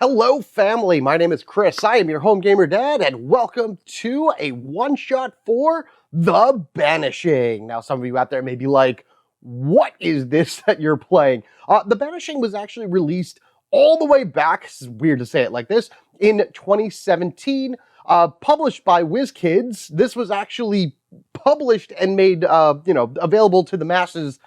Hello, family. My name is Chris. I am your home gamer dad, and welcome to a one-shot for The Banishing. Now, some of you out there may be like, what is this that you're playing? The Banishing was actually released all the way back, this is weird to say it like this, in 2017, published by WizKids. This was actually published and made, available to the masses,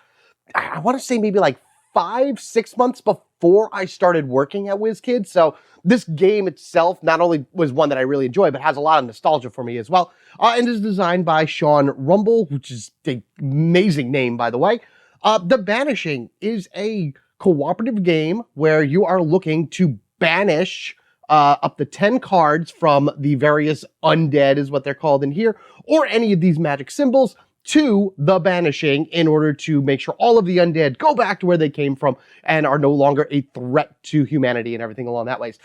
I want to say maybe like 5-6 months before I started working at WizKids. So this game itself not only was one that I really enjoy, but has a lot of nostalgia for me as well. And is designed by Sean Rumble, which is an amazing name, by the way. The Banishing is a cooperative game where you are looking to banish up to 10 cards from the various undead, is what they're called in here, or any of these magic symbols, to the Banishing in order to make sure all of the undead go back to where they came from and are no longer a threat to humanity and everything along that ways.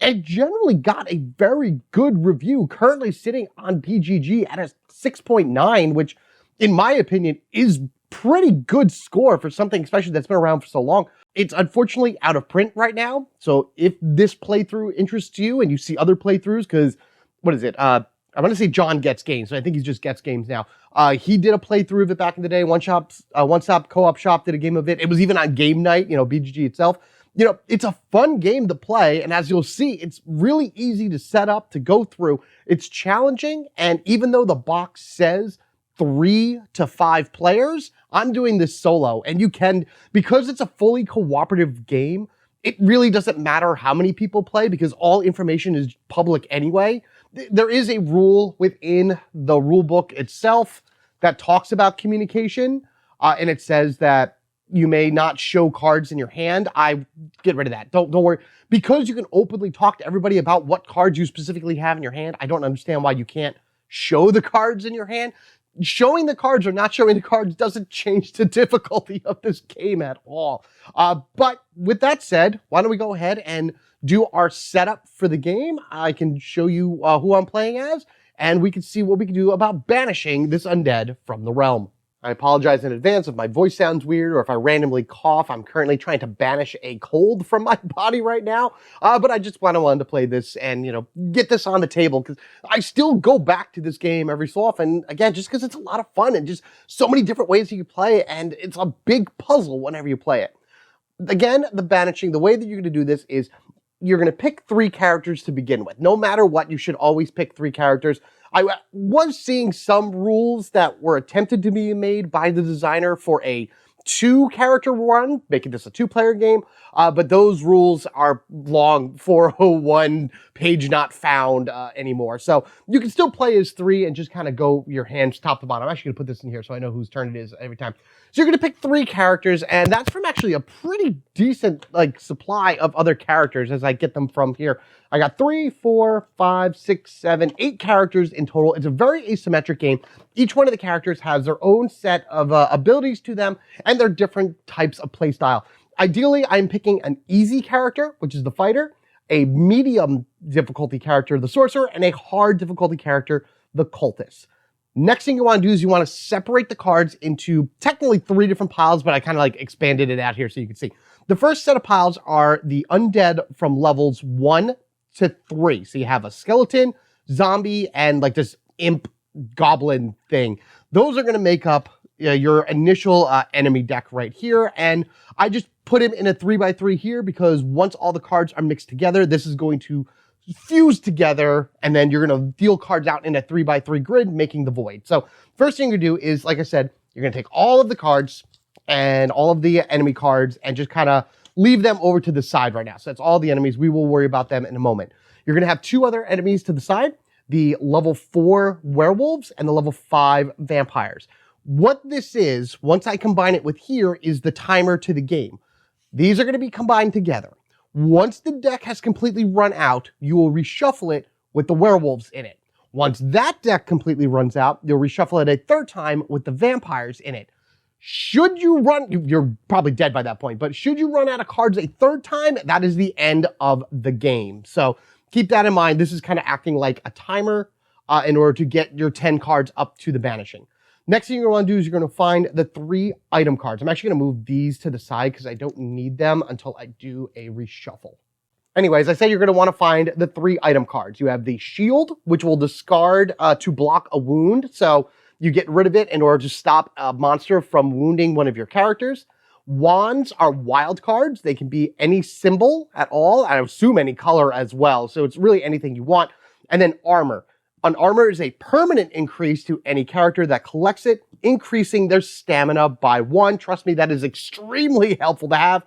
It generally got a very good review, currently sitting on PGG at a 6.9, which in my opinion is pretty good score for something especially that's been around for so long. It's unfortunately out of print right now, so if this playthrough interests you and you see other playthroughs, because what is it? I want to say John Gets Games, but I think he just Gets Games now. He did a playthrough of it back in the day. One Stop Co-op Shop did a game of it. It was even on Game Night, BGG itself. It's a fun game to play, and as you'll see, it's really easy to set up, to go through. It's challenging, and even though the box says 3 to 5 players, I'm doing this solo, and you can, because it's a fully cooperative game, it really doesn't matter how many people play because all information is public anyway. There is a rule within the rule book itself that talks about communication, and it says that you may not show cards in your hand. I get rid of that. Don't worry. Because you can openly talk to everybody about what cards you specifically have in your hand, I don't understand why you can't show the cards in your hand. Showing the cards or not showing the cards doesn't change the difficulty of this game at all. But with that said, why don't we go ahead and do our setup for the game. I can show you who I'm playing as, and we can see what we can do about banishing this undead from the realm. I apologize in advance if my voice sounds weird or if I randomly cough. I'm currently trying to banish a cold from my body right now, but I just wanted to play this and, get this on the table because I still go back to this game every so often, again, just because it's a lot of fun and just so many different ways you can play it, and it's a big puzzle whenever you play it. Again, the banishing, the way that you're going to do this is you're going to pick 3 characters to begin with. No matter what, you should always pick 3 characters. I was seeing some rules that were attempted to be made by the designer for a 2-character run, making this a 2-player game, but those rules are long 401 page not found anymore. So you can still play as 3 and just kind of go your hands top to bottom. I'm actually going to put this in here so I know whose turn it is every time. So you're going to pick 3 characters, and that's from actually a pretty decent supply of other characters as I get them from here. I got 3, 4, 5, 6, 7, 8 characters in total. It's a very asymmetric game. Each one of the characters has their own set of abilities to them, and they're different types of playstyle. Ideally, I'm picking an easy character, which is the fighter, a medium difficulty character, the sorcerer, and a hard difficulty character, the cultist. Next thing you want to do is you want to separate the cards into technically 3 different piles, but I kind of expanded it out here so you can see. The first set of piles are the undead from levels 1 to 3. So you have a skeleton, zombie, and this imp goblin thing. Those are going to make up your initial enemy deck right here. And I just put him in a 3x3 here because once all the cards are mixed together, this is going to fuse together, and then you're going to deal cards out in a 3x3 grid, making the void. So first thing you do is, like I said, you're going to take all of the cards and all of the enemy cards and just kind of leave them over to the side right now. So that's all the enemies. We will worry about them in a moment. You're going to have 2 other enemies to the side, the level 4 werewolves and the level 5 vampires. What this is, once I combine it with here, is the timer to the game. These are going to be combined together. Once the deck has completely run out, you will reshuffle it with the werewolves in it. Once that deck completely runs out, you'll reshuffle it a 3rd time with the vampires in it. Should you run, you're probably dead by that point, but should you run out of cards a 3rd time, that is the end of the game. So keep that in mind. This is kind of acting like a timer in order to get your 10 cards up to the banishing. Next thing you're going to want to do is you're going to find the 3 item cards. I'm actually going to move these to the side because I don't need them until I do a reshuffle. Anyways, I said you're going to want to find the 3 item cards. You have the shield, which will discard to block a wound. So you get rid of it in order to stop a monster from wounding one of your characters. Wands are wild cards. They can be any symbol at all. I assume any color as well. So it's really anything you want. And then armor. An armor is a permanent increase to any character that collects it, increasing their stamina by 1. Trust me, that is extremely helpful to have.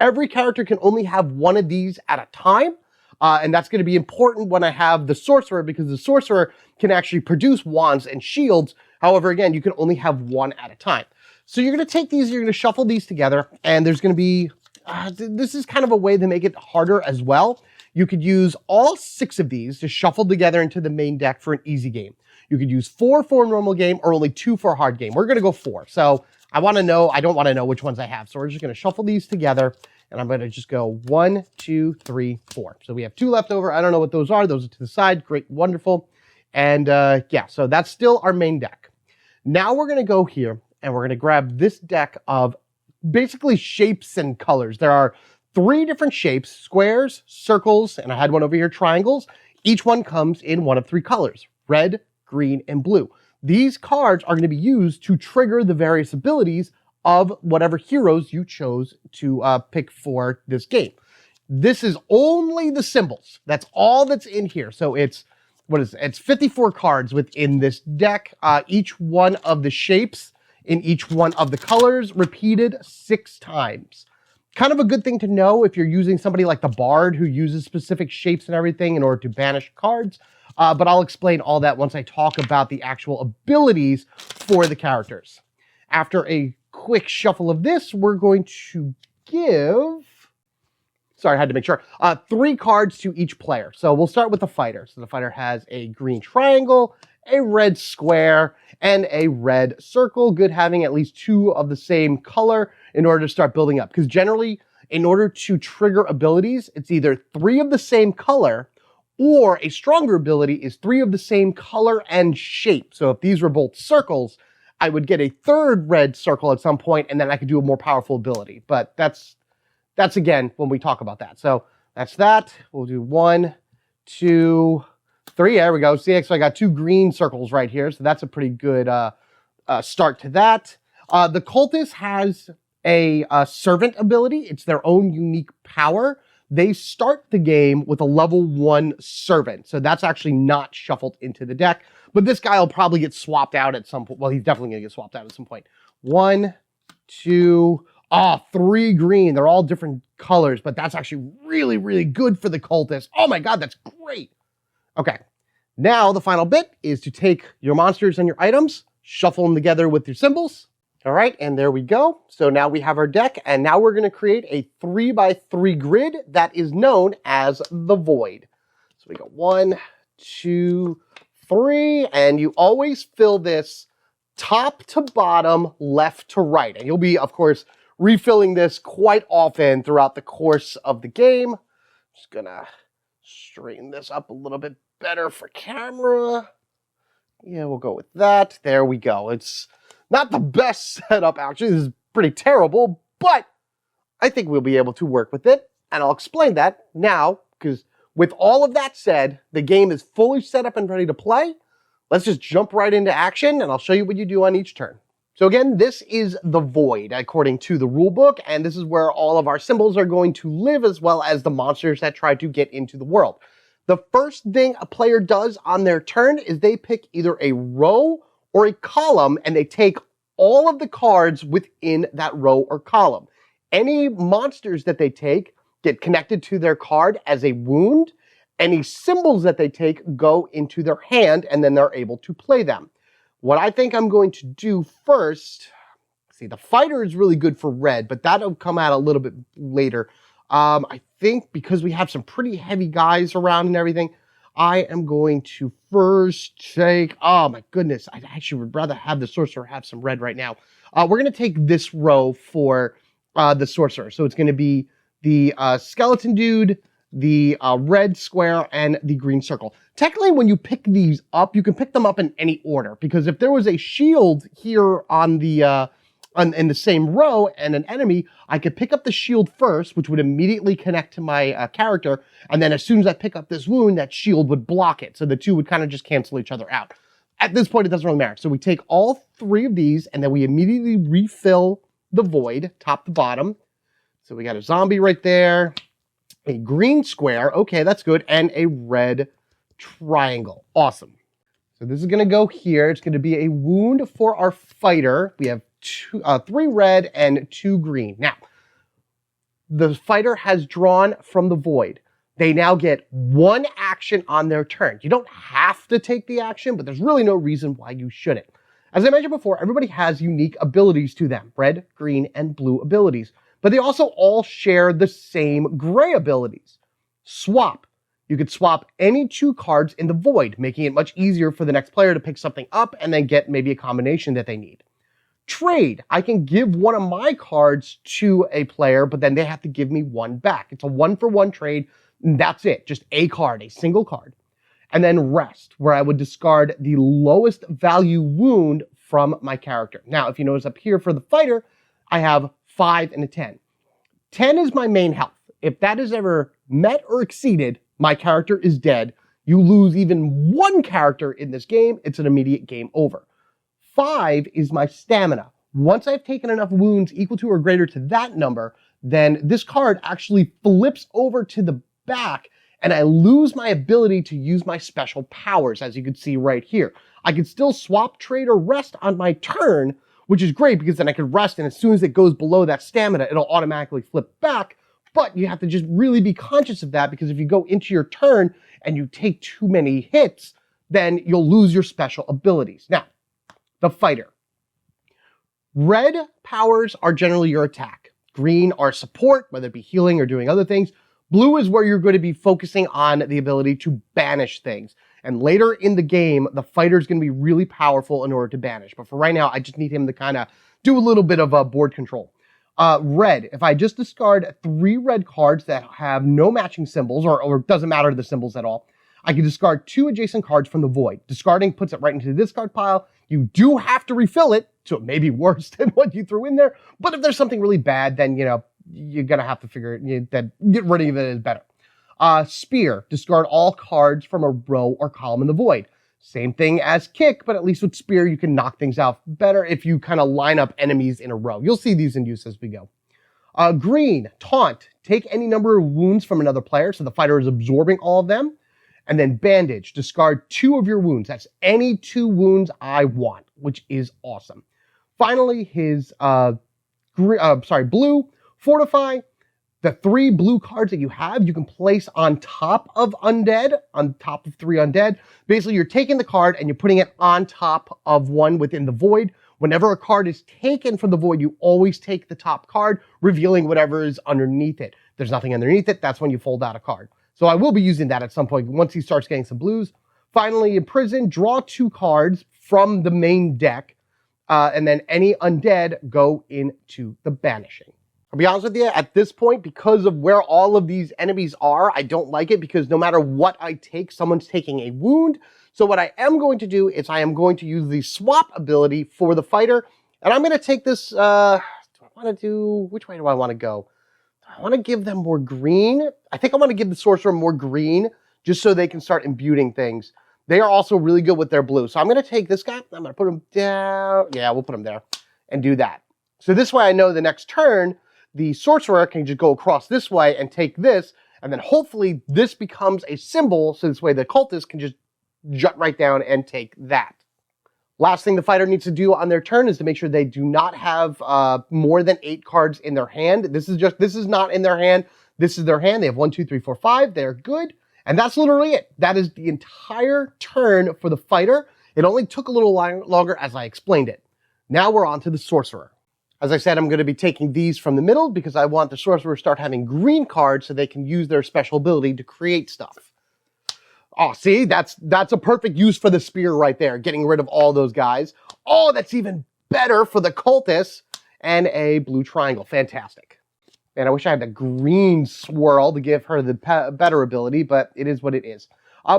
Every character can only have 1 of these at a time. And that's going to be important when I have the Sorcerer, because the Sorcerer can actually produce wands and shields. However, again, you can only have 1 at a time. So you're going to take these, you're going to shuffle these together, and there's going to be, this is kind of a way to make it harder as well. You could use all 6 of these to shuffle together into the main deck for an easy game. You could use 4 for a normal game or only 2 for a hard game. We're going to go 4. So I don't want to know which ones I have. So we're just going to shuffle these together, and I'm going to just go 1, 2, 3, 4. So we have 2 left over. I don't know what those are. Those are to the side. Great, wonderful. And yeah, so that's still our main deck. Now we're going to go here, and we're going to grab this deck of basically shapes and colors. There are 3 different shapes: squares, circles, and I had one over here, triangles. Each one comes in one of 3 colors: red, green, and blue. These cards are going to be used to trigger the various abilities of whatever heroes you chose to pick for this game. This is only the symbols. That's all that's in here. So it's 54 cards within this deck. Each one of the shapes in each one of the colors repeated 6 times. Kind of a good thing to know if you're using somebody like the Bard who uses specific shapes and everything in order to banish cards. But I'll explain all that once I talk about the actual abilities for the characters. After a quick shuffle of this, we're going to give, sorry, I had to make sure, 3 cards to each player. So we'll start with the fighter. So the fighter has a green triangle, a red square, and a red circle. Good having at least 2 of the same color in order to start building up. Because generally, in order to trigger abilities, it's either 3 of the same color, or a stronger ability is 3 of the same color and shape. So if these were both circles, I would get a 3rd red circle at some point, and then I could do a more powerful ability. But that's again when we talk about that. So that's that. We'll do 1, 2, 3. There we go. See, so I got 2 green circles right here. So that's a pretty good start to that. The Cultist has a servant ability. It's their own unique power. They start the game with a level 1 servant. So that's actually not shuffled into the deck. But this guy will probably get swapped out at some point. Well, he's definitely going to get swapped out at some point. 1, 2, 3 green. They're all different colors, but that's actually really, really good for the Cultist. Oh my God, that's great. Okay, now the final bit is to take your monsters and your items, shuffle them together with your symbols. All right, and there we go. So now we have our deck, and now we're going to create a 3x3 grid that is known as the Void. So we go 1, 2, 3, and you always fill this top to bottom, left to right. And you'll be, of course, refilling this quite often throughout the course of the game. Just gonna straighten this up a little bit better for camera. Yeah, we'll go with that. There we go. It's not the best setup, actually. This is pretty terrible, but I think we'll be able to work with it. And I'll explain that now, because with all of that said, the game is fully set up and ready to play. Let's just jump right into action, and I'll show you what you do on each turn. So again, this is the Void, according to the rulebook, and this is where all of our symbols are going to live, as well as the monsters that try to get into the world. The first thing a player does on their turn is they pick either a row or a column, and they take all of the cards within that row or column. Any monsters that they take get connected to their card as a wound. Any symbols that they take go into their hand, and then they're able to play them. What I think I'm going to do first, see, the fighter is really good for red, but that'll come out a little bit later. I think because we have some pretty heavy guys around and everything, I am going to first take, oh my goodness, I actually would rather have the Sorcerer have some red right now. We're going to take this row for the Sorcerer. So it's going to be the skeleton dude, the red square, and the green circle. Technically, when you pick these up, you can pick them up in any order, because if there was a shield here on the in the same row and an enemy, I could pick up the shield first, which would immediately connect to my character. And then as soon as I pick up this wound, that shield would block it. So the two would kind of just cancel each other out. At this point, it doesn't really matter. So we take all 3 of these and then we immediately refill the void, top to bottom. So we got a zombie right there, a green square. Okay, that's good. And a red triangle. Awesome. So this is going to go here. It's going to be a wound for our fighter. We have 3 red and 2 green. Now, the fighter has drawn from the void. They now get 1 action on their turn. You don't have to take the action, but there's really no reason why you shouldn't. As I mentioned before, everybody has unique abilities to them. Red, green, and blue abilities. But they also all share the same gray abilities. Swap. You could swap any 2 cards in the void, making it much easier for the next player to pick something up and then get maybe a combination that they need. Trade. I can give one of my cards to a player, but then they have to give me 1 back. It's a 1-for-1 trade. And that's it. Just a card, a single card. And then rest, where I would discard the lowest value wound from my character. Now, if you notice up here for the fighter, I have 5 and a 10. 10 is my main health. If that is ever met or exceeded, my character is dead. You lose even 1 character in this game, it's an immediate game over. 5 is my stamina. Once I've taken enough wounds equal to or greater to that number, then this card actually flips over to the back and I lose my ability to use my special powers, as you can see right here. I can still swap, trade, or rest on my turn, which is great because then I can rest and as soon as it goes below that stamina, it'll automatically flip back. But you have to just really be conscious of that because if you go into your turn and you take too many hits, then you'll lose your special abilities. Now, the fighter. Red powers are generally your attack. Green are support, whether it be healing or doing other things. Blue is where you're going to be focusing on the ability to banish things. And later in the game, the fighter is going to be really powerful in order to banish. But for right now, I just need him to kind of do a little bit of board control. Red, if I just discard 3 red cards that have no matching symbols, or it doesn't matter the symbols at all, I can discard 2 adjacent cards from the void. Discarding puts it right into the discard pile. You do have to refill it, so it may be worse than what you threw in there. But if there's something really bad, then, you know, you're going to have to figure that get rid of it is better. Spear, discard all cards from a row or column in the void. Same thing as kick, but at least with spear, you can knock things out better if you kind of line up enemies in a row. You'll see these in use as we go. Green, taunt, take any number of wounds from another player, so the fighter is absorbing all of them. And then bandage, discard 2 of your wounds. That's any 2 wounds I want, which is awesome. Finally, his blue, fortify. The 3 blue cards that you have, you can place on top of undead, on top of 3 undead. Basically, you're taking the card and you're putting it on top of one within the void. Whenever a card is taken from the void, you always take the top card, revealing whatever is underneath it. If there's nothing underneath it, that's when you fold out a card. So I will be using that at some point once he starts getting some blues. Finally, in prison, draw 2 cards from the main deck, and then any undead go into the banishing. I'll be honest with you, at this point, because of where all of these enemies are, I don't like it because no matter what I take, someone's taking a wound. So what I am going to do is I am going to use the swap ability for the fighter. And I'm going to take this, which way do I want to go? I want to give them more green. I think I want to give the Sorcerer more green just so they can start imbuing things. They are also really good with their blue. So I'm going to take this guy. I'm going to put him down. Yeah, we'll put him there and do that. So this way I know the next turn, the Sorcerer can just go across this way and take this, and then hopefully this becomes a symbol, so this way the Cultist can just jut right down and take that. Last thing the fighter needs to do on their turn is to make sure they do not have more than 8 cards in their hand. This is not in their hand. This is their hand. They have 1, 2, 3, 4, 5. They're good. And that's literally it. That is the entire turn for the fighter. It only took a little longer as I explained it. Now we're on to the Sorcerer. As I said, I'm going to be taking these from the middle because I want the Sorcerer to start having green cards so they can use their special ability to create stuff. Oh, see, that's a perfect use for the spear right there, getting rid of all those guys. Oh, that's even better for the Cultist and a blue triangle. Fantastic. And I wish I had the green swirl to give her the better ability, but it is what it is.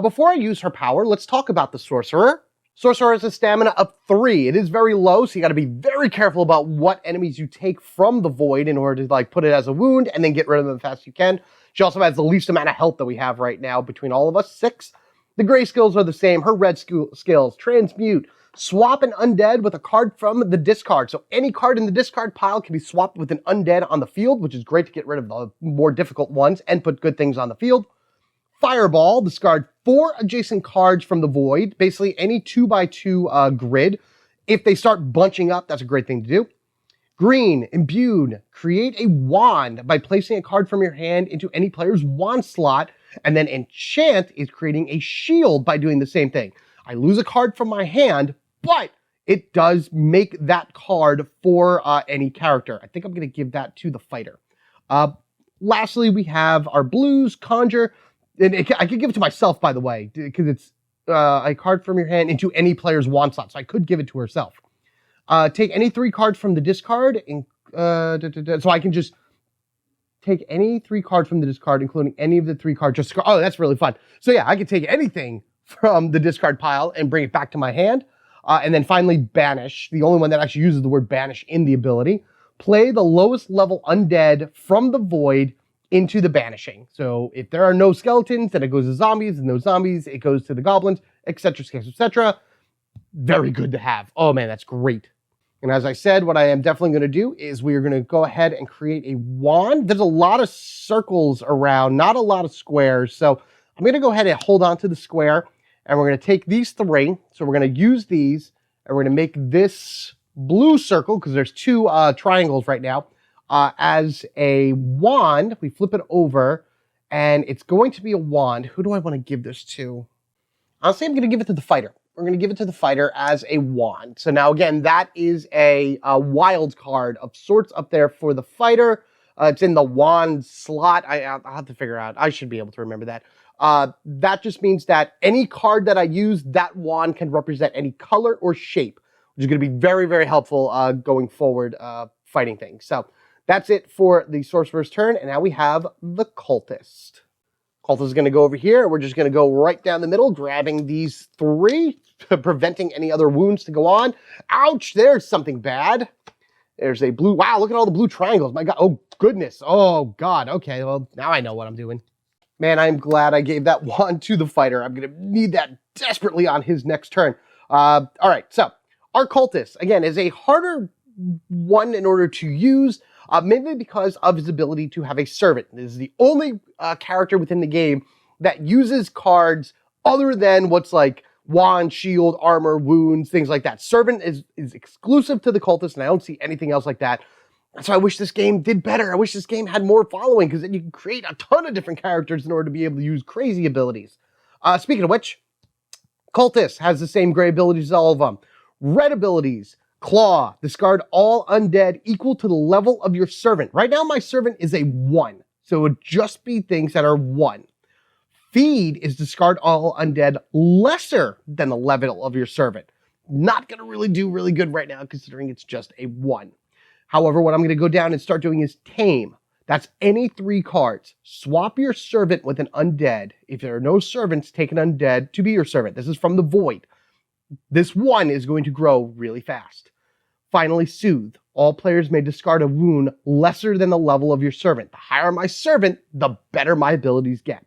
Before I use her power, let's talk about the Sorcerer. Sorcerer has a stamina of 3. It is very low, so you got to be very careful about what enemies you take from the void in order to like put it as a wound and then get rid of them as fast as you can. She also has the least amount of health that we have right now between all of us, 6. The gray skills are the same. Her red skills, transmute, swap an undead with a card from the discard. So any card in the discard pile can be swapped with an undead on the field, which is great to get rid of the more difficult ones and put good things on the field. Fireball, discard 4 adjacent cards from the void, basically any 2x2 grid. If they start bunching up, that's a great thing to do. Green, imbued, create a wand by placing a card from your hand into any player's wand slot, and then enchant is creating a shield by doing the same thing. I lose a card from my hand, but it does make that card for any character. I think I'm going to give that to the fighter. Lastly, we have our blues, conjure. And I could give it to myself, by the way, because it's a card from your hand into any player's wand slot. So I could give it to herself. Take any 3 cards from the discard. So I can just take any 3 cards from the discard, including any of the 3 cards. Oh, that's really fun. So yeah, I can take anything from the discard pile and bring it back to my hand. And then finally, banish. The only one that actually uses the word banish in the ability. Play the lowest level undead from the void into the banishing. So if there are no skeletons, then it goes to zombies, and no zombies, it goes to the goblins, etc., etc. Very good to have. Oh man, that's great. And as I said, what I am definitely going to do is we are going to go ahead and create a wand. There's a lot of circles around, not a lot of squares. So I'm going to go ahead and hold on to the square, and we're going to take these 3. So we're going to use these, and we're going to make this blue circle, because there's 2 triangles right now, as a wand. We flip it over, and it's going to be a wand. Who do I want to give this to? Honestly, I'm going to give it to the fighter. We're going to give it to the fighter as a wand. So now, again, that is a wild card of sorts up there for the fighter. It's in the wand slot. I'll have to figure out. I should be able to remember that. That just means that any card that I use, that wand can represent any color or shape, which is going to be very, very helpful going forward fighting things. So that's it for the Sorcerer's turn, and now we have the Cultist. Cultist is going to go over here. We're just going to go right down the middle, grabbing these 3, preventing any other wounds to go on. Ouch, there's something bad. There's a blue, wow, look at all the blue triangles. My God, oh goodness, oh God. Okay, well, now I know what I'm doing. Man, I'm glad I gave that wand to the fighter. I'm going to need that desperately on his next turn. All right, so our Cultist, again, is a harder one in order to use, mainly because of his ability to have a servant. This is the only character within the game that uses cards other than what's like wand, shield, armor, wounds, things like that. Servant is exclusive to the Cultist, and I don't see anything else like that. So I wish this game did better. I wish this game had more following, because then you can create a ton of different characters in order to be able to use crazy abilities. Speaking of which, Cultist has the same gray abilities as all of them. Red abilities. Claw, discard all undead equal to the level of your servant. Right now, my servant is a 1, so it would just be things that are 1. Feed is discard all undead lesser than the level of your servant. Not going to really do really good right now, considering it's just a 1. However, what I'm going to go down and start doing is Tame. That's any 3 cards. Swap your servant with an undead. If there are no servants, take an undead to be your servant. This is from the void. This 1 is going to grow really fast. Finally, Soothe. All players may discard a wound lesser than the level of your servant. The higher my servant, the better my abilities get.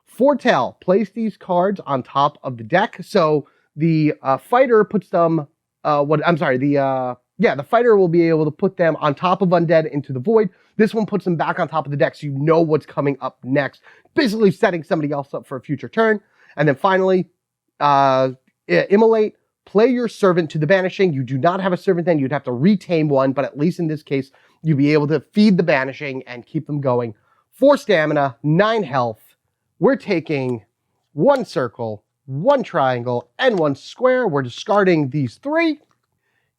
Foretell. Place these cards on top of the deck. So the fighter puts them, the fighter will be able to put them on top of undead into the void. This one puts them back on top of the deck, so you know what's coming up next. Basically setting somebody else up for a future turn. And then finally, Immolate. Play your servant to the banishing. You do not have a servant then. You'd have to retame one, but at least in this case, you'll be able to feed the banishing and keep them going. 4 stamina, 9 health. We're taking 1 circle, 1 triangle, and 1 square. We're discarding these 3.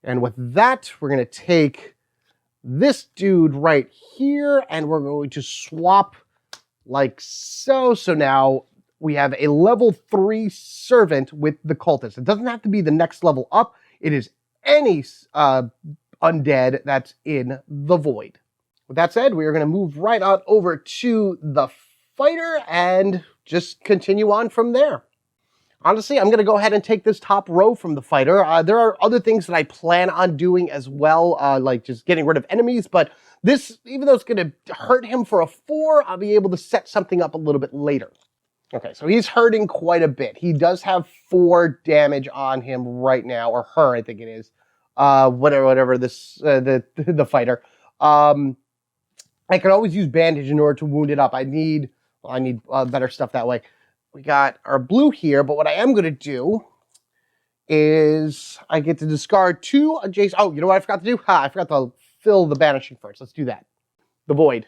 And with that, we're going to take this dude right here, and we're going to swap like so. So now we have a level 3 servant with the Cultist. It doesn't have to be the next level up. It is any undead that's in the void. With that said, we are going to move right on over to the fighter and just continue on from there. Honestly, I'm going to go ahead and take this top row from the fighter. There are other things that I plan on doing as well, like just getting rid of enemies, but this, even though it's going to hurt him for a 4, I'll be able to set something up a little bit later. Okay, so he's hurting quite a bit. He does have 4 damage on him right now, or her, I think it is. Whatever this, the fighter. I could always use bandage in order to wound it up. I need better stuff that way. We got our blue here, but what I am going to do is I get to discard 2 adjacent. Oh, you know what I forgot to do? I forgot to fill the banishing first. Let's do that. The void.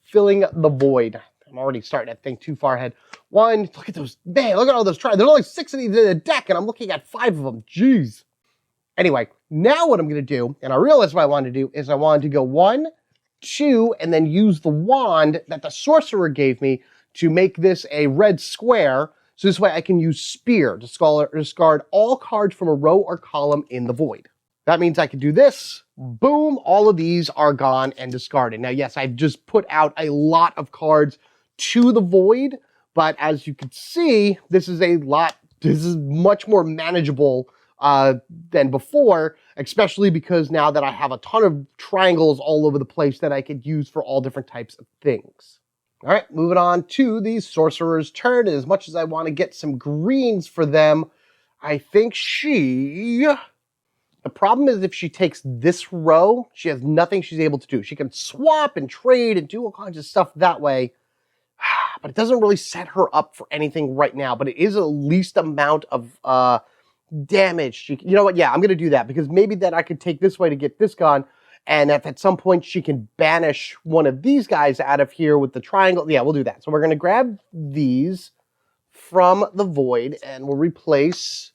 Filling the void. I'm already starting to think too far ahead. 1, look at those. Man, look at all those tries. There's only 6 of these in the deck, and I'm looking at 5 of them. Jeez. Anyway, now what I'm going to do, and I realized what I wanted to do, is I wanted to go 1, 2, and then use the wand that the sorcerer gave me to make this a red square, so this way I can use Spear to discard all cards from a row or column in the void. That means I can do this, boom, all of these are gone and discarded. Now, yes, I've just put out a lot of cards to the void, but as you can see, this is much more manageable than before, especially because now that I have a ton of triangles all over the place that I could use for all different types of things. All right, moving on to the sorcerer's turn. As much as I want to get some greens for them, I think the problem is if she takes this row, she has nothing she's able to do. She can swap and trade and do all kinds of stuff that way, but it doesn't really set her up for anything right now, but it is the least amount of damage. You know what? Yeah, I'm going to do that because maybe that I could take this way to get this gone. And if at some point she can banish one of these guys out of here with the triangle, yeah, we'll do that. So we're going to grab these from the void and we'll replace,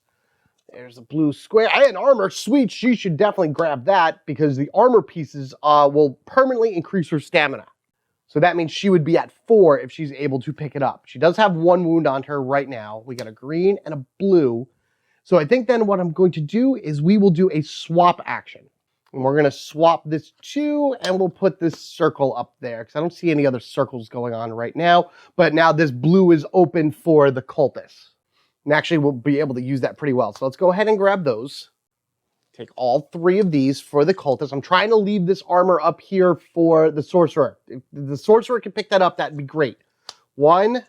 there's a blue square, and armor, sweet, she should definitely grab that because the armor pieces will permanently increase her stamina. So that means she would be at 4 if she's able to pick it up. She does have 1 wound on her right now. We got a green and a blue. So I think then what I'm going to do is we will do a swap action. And we're going to swap this 2, and we'll put this circle up there, because I don't see any other circles going on right now. But now this blue is open for the cultists. And actually, we'll be able to use that pretty well. So let's go ahead and grab those. Take all 3 of these for the cultists. I'm trying to leave this armor up here for the sorcerer. If the sorcerer can pick that up, that'd be great. 1,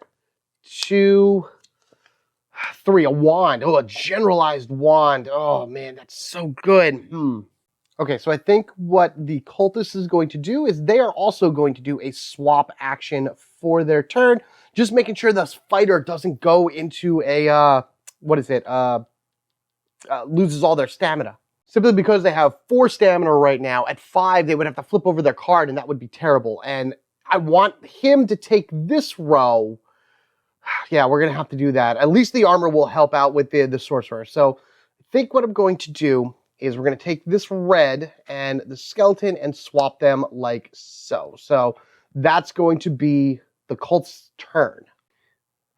2, 3. A wand. Oh, a generalized wand. Oh, man, that's so good. Okay, so I think what the cultist is going to do is they are also going to do a swap action for their turn, just making sure this fighter doesn't go into a, loses all their stamina. Simply because they have 4 stamina right now. At 5, they would have to flip over their card, and that would be terrible. And I want him to take this row. Yeah, we're going to have to do that. At least the armor will help out with the sorcerer. So I think what I'm going to do is we're going to take this red and the skeleton and swap them like so. So that's going to be the cult's turn.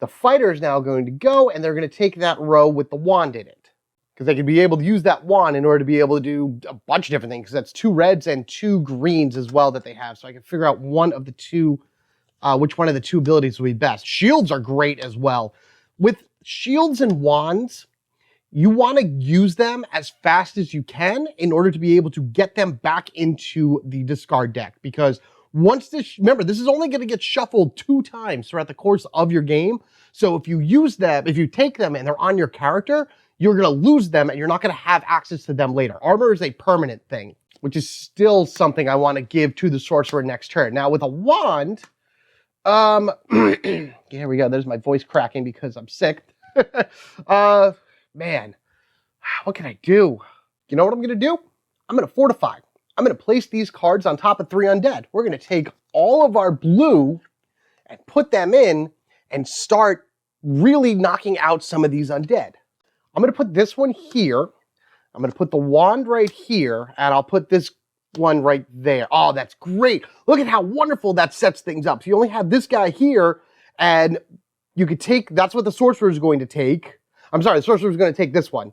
The fighter is now going to go, and they're going to take that row with the wand in it. Because they could be able to use that wand in order to be able to do a bunch of different things. Because that's 2 reds and 2 greens as well that they have. So I can figure out one of the 2, which one of the 2 abilities will be best. Shields are great as well. With shields and wands, you want to use them as fast as you can in order to be able to get them back into the discard deck. Because once this, remember, this is only going to get shuffled 2 times throughout the course of your game. So if you use them, if you take them and they're on your character, you're going to lose them and you're not going to have access to them later. Armor is a permanent thing, which is still something I want to give to the sorcerer next turn. Now with a wand, here we go. There's my voice cracking because I'm sick. Man, what can I do? You know what I'm going to do? I'm going to fortify. I'm going to place these cards on top of 3 undead. We're going to take all of our blue and put them in and start really knocking out some of these undead. I'm going to put this one here. I'm going to put the wand right here, and I'll put this one right there. Oh, that's great. Look at how wonderful that sets things up. So you only have this guy here, and you could take, that's what the sorcerer is going to take. I'm sorry, the sorcerer is going to take this one,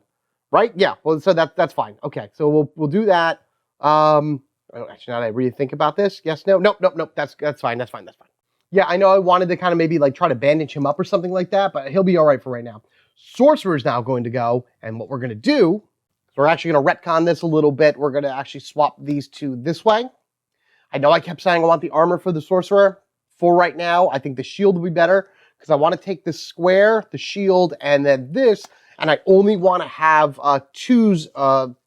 right? Yeah, well, so that's fine. Okay, so we'll do that. Actually, now that I really think about this, yes, no, nope, that's fine. Yeah, I know I wanted to kind of maybe like try to bandage him up or something like that, but he'll be all right for right now. Sorcerer is now going to go, and what we're going to do, so we're actually going to retcon this a little bit. We're going to actually swap these two this way. I know I kept saying I want the armor for the Sorcerer. For right now, I think the shield will be better, because I want to take this square, the shield, and then this, and I only want to have twos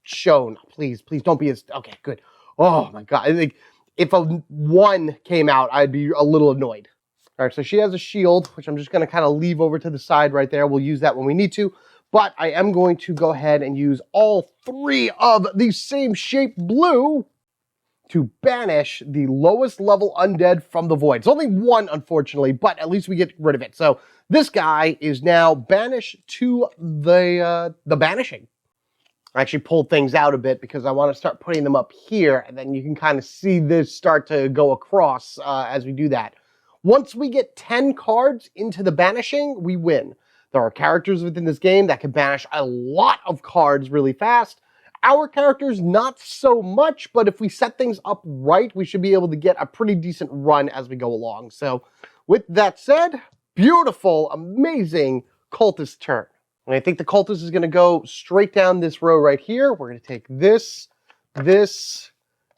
shown. Please don't be as... Okay, good. Oh my god. I think if a 1 came out, I'd be a little annoyed. All right, so she has a shield, which I'm just going to kind of leave over to the side right there. We'll use that when we need to. But I am going to go ahead and use all 3 of the same shape blue to banish the lowest level undead from the void. It's only 1, unfortunately, but at least we get rid of it. So this guy is now banished to the banishing. I actually pulled things out a bit because I want to start putting them up here, and then you can kind of see this start to go across as we do that. Once we get 10 cards into the banishing, we win. There are characters within this game that can banish a lot of cards really fast. Our characters, not so much, but if we set things up right, we should be able to get a pretty decent run as we go along. So, with that said, beautiful, amazing Cultist turn. And I think the Cultist is going to go straight down this row right here. We're going to take this,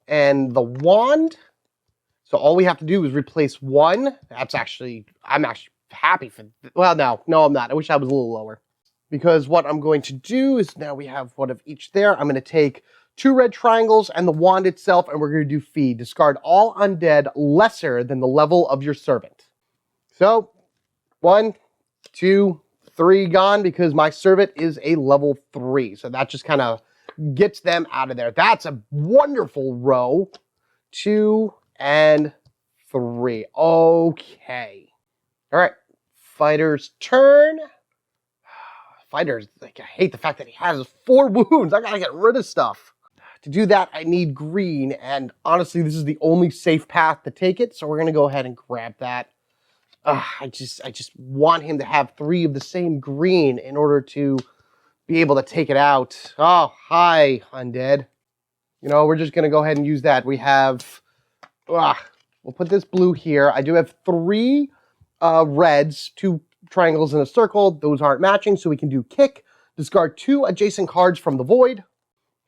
and the wand. So all we have to do is replace 1. I'm actually happy for... Well, no, I'm not. I wish I was a little lower. Because what I'm going to do is, now we have 1 of each there. I'm going to take 2 red triangles and the wand itself, and we're going to do feed. Discard all undead lesser than the level of your servant. So, 1, 2, 3 gone, because my servant is a level 3. So that just kind of gets them out of there. That's a wonderful row. 2 and 3. Okay. All right. Fighter's turn. Fighter's, like, I hate the fact that he has 4 wounds. I gotta get rid of stuff. To do that, I need green, and honestly, this is the only safe path to take it, so we're gonna go ahead and grab that. I just want him to have 3 of the same green in order to be able to take it out. Oh, hi, undead. You know, we're just gonna go ahead and use that. We have, we'll put this blue here. I do have 3 reds, 2 triangles in a circle. Those aren't matching, so we can do kick, discard 2 adjacent cards from the void,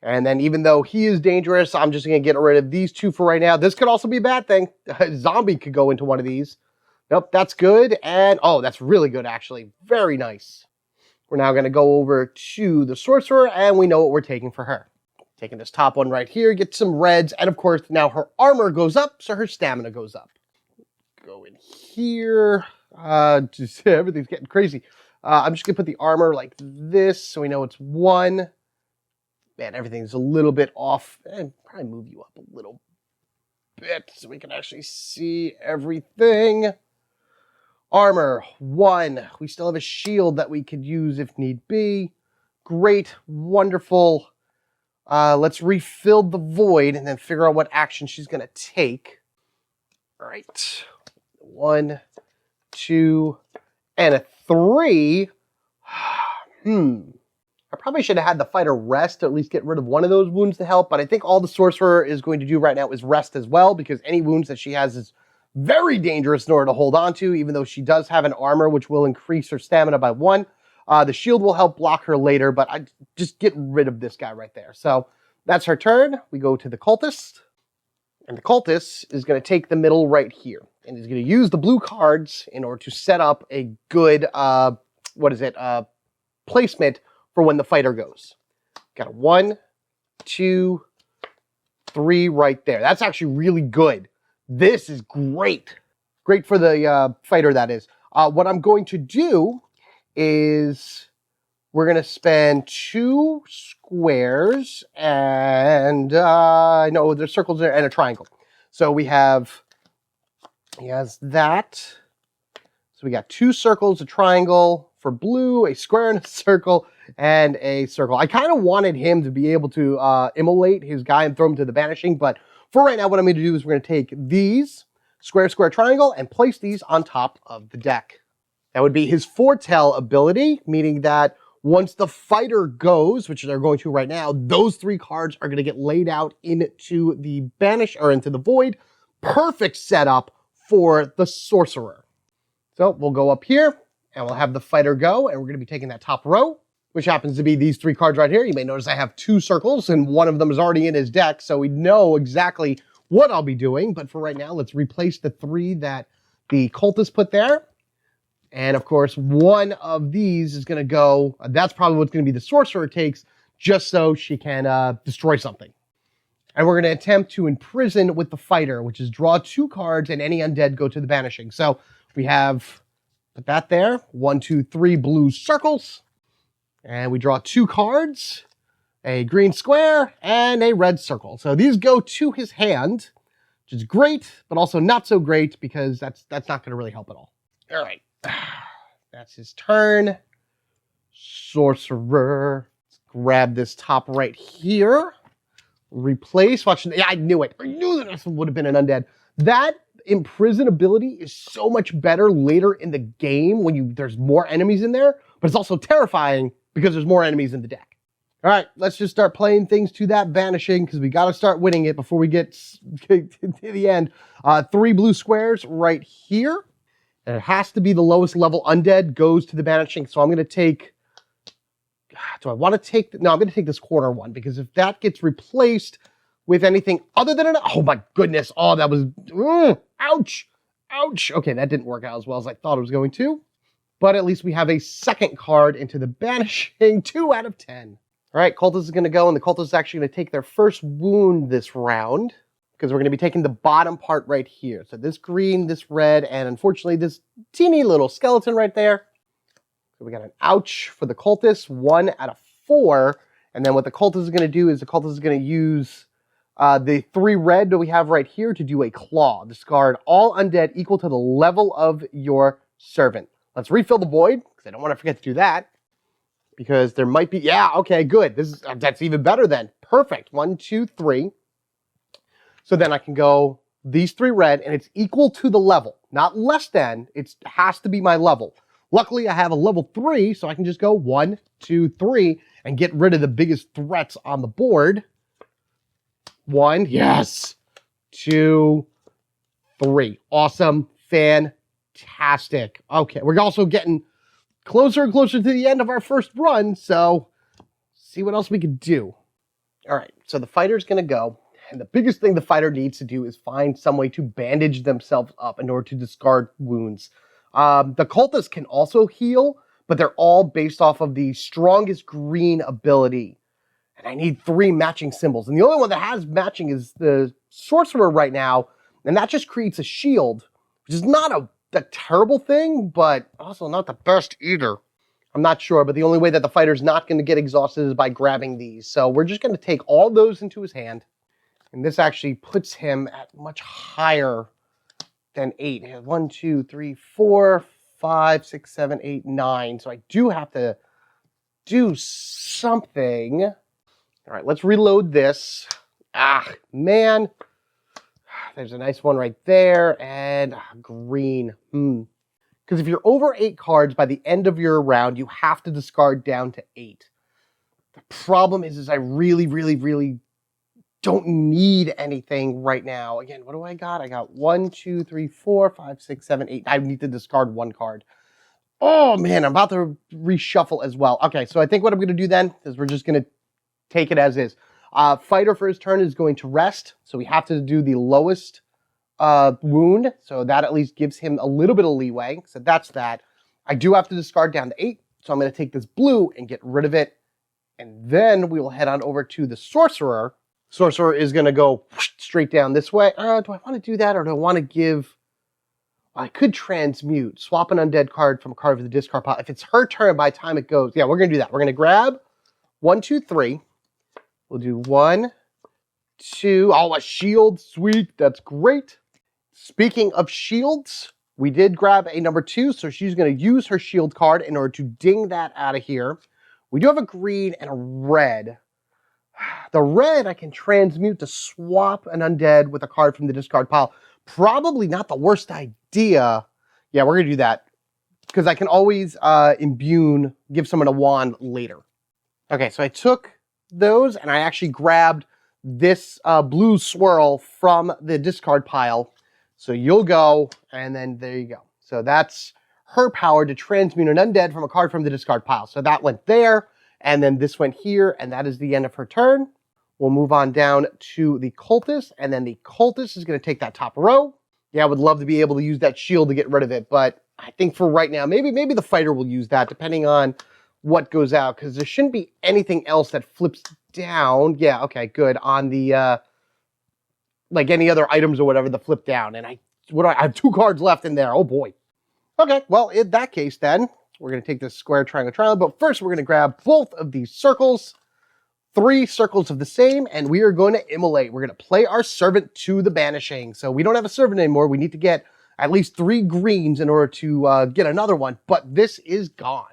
and then even though he is dangerous, I'm just going to get rid of these 2 for right now. This could also be a bad thing. A zombie could go into one of these. Nope, that's good, and oh, that's really good, actually. Very nice. We're now going to go over to the Sorcerer, and we know what we're taking for her. Taking this top one right here, get some reds, and of course, now her armor goes up, so her stamina goes up. Go in here. Just everything's getting crazy. I'm just gonna put the armor like this so we know it's 1. Man, everything's a little bit off. And probably move you up a little bit so we can actually see everything. Armor 1. We still have a shield that we could use if need be. Great, wonderful. Let's refill the void and then figure out what action she's gonna take. All right, 1, 2, and a 3. I probably should have had the fighter rest to at least get rid of 1 of those wounds to help, but I think all the Sorcerer is going to do right now is rest as well, because any wounds that she has is very dangerous in order to hold on to, even though she does have an armor which will increase her stamina by 1. The shield will help block her later, but I just get rid of this guy right there. So that's her turn. We go to the Cultist, and the Cultist is going to take the middle right here. And he's going to use the blue cards in order to set up a good, placement for when the fighter goes. Got a 1, 2, 3 right there. That's actually really good. This is great. Great for the fighter, that is. What I'm going to do is we're going to spend 2 squares and, no, there's circles there and a triangle. So we have... He has that. So we got 2 circles, a triangle for blue, a square and a circle, and a circle. I kind of wanted him to be able to immolate his guy and throw him to the banishing, but for right now, what I'm going to do is we're going to take these, square, square, triangle, and place these on top of the deck. That would be his foretell ability, meaning that once the fighter goes, which they're going to right now, those 3 cards are going to get laid out into the banish, or into the void. Perfect setup for the Sorcerer. So we'll go up here, And we'll have the fighter go, and we're going to be taking that top row, which happens to be these 3 cards right here. You may notice I have 2 circles, and one of them is already in his deck, so we know exactly what I'll be doing. But for right now, let's replace the 3 that the Cultist put there. And of course, one of these is going to go, that's probably what's going to be the Sorcerer takes, just so she can destroy something. And we're going to attempt to imprison with the fighter, which is draw 2 cards and any undead go to the banishing. So we have, put that there, 1, 2, 3 blue circles. And we draw 2 cards, a green square, and a red circle. So these go to his hand, which is great, but also not so great because that's not going to really help at all. All right. That's his turn. Sorcerer. Let's grab this top right here. Replace. Watch. Yeah, I knew it. I knew that this would have been an undead. That imprison ability is so much better later in the game when there's more enemies in there, but it's also terrifying because there's more enemies in the deck. All right, let's just start playing things to that banishing because we got to start winning it before we get to the end. 3 blue squares right here. And it has to be the lowest level undead goes to the banishing. So I'm going to take, do I want to take, no, I'm going to take this corner one because if that gets replaced with anything other than oh my goodness. Oh, that was, ouch, ouch. Okay, that didn't work out as well as I thought it was going to. But at least we have a second card into the banishing, 2 out of 10. All right, Cultist is going to go, and the Cultist is actually going to take their first wound this round, because we're going to be taking the bottom part right here. So this green, this red, and unfortunately this teeny little skeleton right there. So we got an ouch for the Cultist, 1 out of 4. And then what the Cultist is going to do is the Cultist is going to use the 3 red that we have right here to do a claw. Discard all undead equal to the level of your servant. Let's refill the void, because I don't want to forget to do that. Because there might be, yeah, okay, good. That's even better then. Perfect. 1, 2, 3. So then I can go these 3 red, and it's equal to the level. Not less than, it has to be my level. Luckily, I have a level 3, so I can just go 1, 2, 3, and get rid of the biggest threats on the board. 1, yes. 2, 3. Awesome. Fantastic. Okay, we're also getting closer and closer to the end of our first run, so see what else we can do. All right, so the fighter's going to go. And the biggest thing the fighter needs to do is find some way to bandage themselves up in order to discard wounds. The Cultists can also heal, but they're all based off of the strongest green ability. And I need 3 matching symbols. And the only one that has matching is the Sorcerer right now. And that just creates a shield, which is not a terrible thing, but also not the best either. I'm not sure, but the only way that the fighter's not going to get exhausted is by grabbing these. So we're just going to take all those into his hand. And this actually puts him at much higher than 8. 1, 2, 3, 4, 5, 6, 7, 8, 9. So I do have to do something. All right, let's reload this. Ah, man. There's a nice one right there. And green. Because if you're over 8 cards by the end of your round, you have to discard down to 8. The problem is I really, really, really don't need anything right now. Again, what do I got? I got 1, 2, 3, 4, 5, 6, 7, 8. I need to discard 1 card. Oh, man, I'm about to reshuffle as well. Okay, so I think what I'm going to do then is we're just going to take it as is. Fighter for his turn is going to rest, so we have to do the lowest wound, so that at least gives him a little bit of leeway. So that's that. I do have to discard down to 8, so I'm going to take this blue and get rid of it. And then we will head on over to the Sorcerer. Sorcerer is going to go straight down this way. Do I want to do that, or do I want to give... I could transmute. Swap an undead card from a card for the discard pile. If it's her turn by the time it goes... Yeah, we're going to do that. We're going to grab 1, 2, 3. We'll do 1, 2... Oh, a shield. Sweet. That's great. Speaking of shields, we did grab a number 2, so she's going to use her shield card in order to ding that out of here. We do have a green and a red. The red I can transmute to swap an undead with a card from the discard pile. Probably not the worst idea. Yeah, we're going to do that. Because I can always imbue, give someone a wand later. Okay, so I took those and I actually grabbed this blue swirl from the discard pile. So you'll go, and then there you go. So that's her power to transmute an undead from a card from the discard pile. So that went there, and then this went here, and that is the end of her turn. We'll move on down to the Cultist, and then the Cultist is going to take that top row. Yeah, I would love to be able to use that shield to get rid of it, but I think for right now, maybe the fighter will use that, depending on what goes out, because there shouldn't be anything else that flips down. Yeah, okay, good. On the, like any other items or whatever that flip down. And I have 2 cards left in there. Oh, boy. Okay, well, in that case, then, we're going to take this square, triangle, triangle, but first we're going to grab both of these circles, 3 circles of the same, and we are going to immolate. We're going to play our servant to the banishing. So we don't have a servant anymore. We need to get at least 3 greens in order to get another one, but this is gone.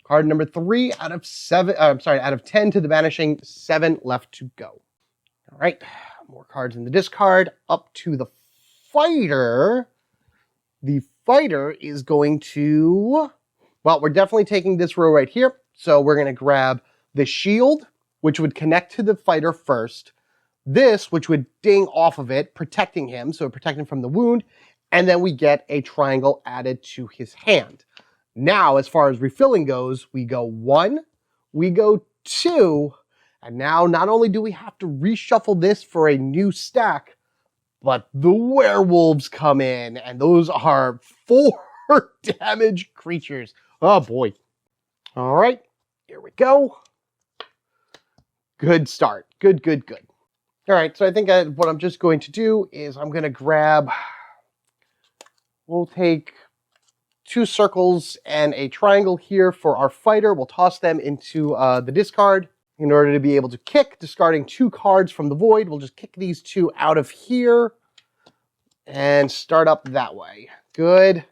Card number 3 out of 7, out of 10 to the banishing, 7 left to go. All right, more cards in the discard, up to the fighter. The fighter is going to, well, we're definitely taking this row right here. So we're going to grab the shield, which would connect to the fighter first. This, which would ding off of it, protecting him, so protecting him from the wound. And then we get a triangle added to his hand. Now, as far as refilling goes, we go 1, we go 2, and now not only do we have to reshuffle this for a new stack, but the werewolves come in, and those are 4 damage creatures. Oh boy. All right, here we go. Good start. Good, good, good. All right, so I think what I'm just going to do is I'm going to grab, we'll take 2 circles and a triangle here for our fighter. We'll toss them into the discard in order to be able to kick, discarding 2 cards from the void. We'll just kick these 2 out of here and start up that way. Good.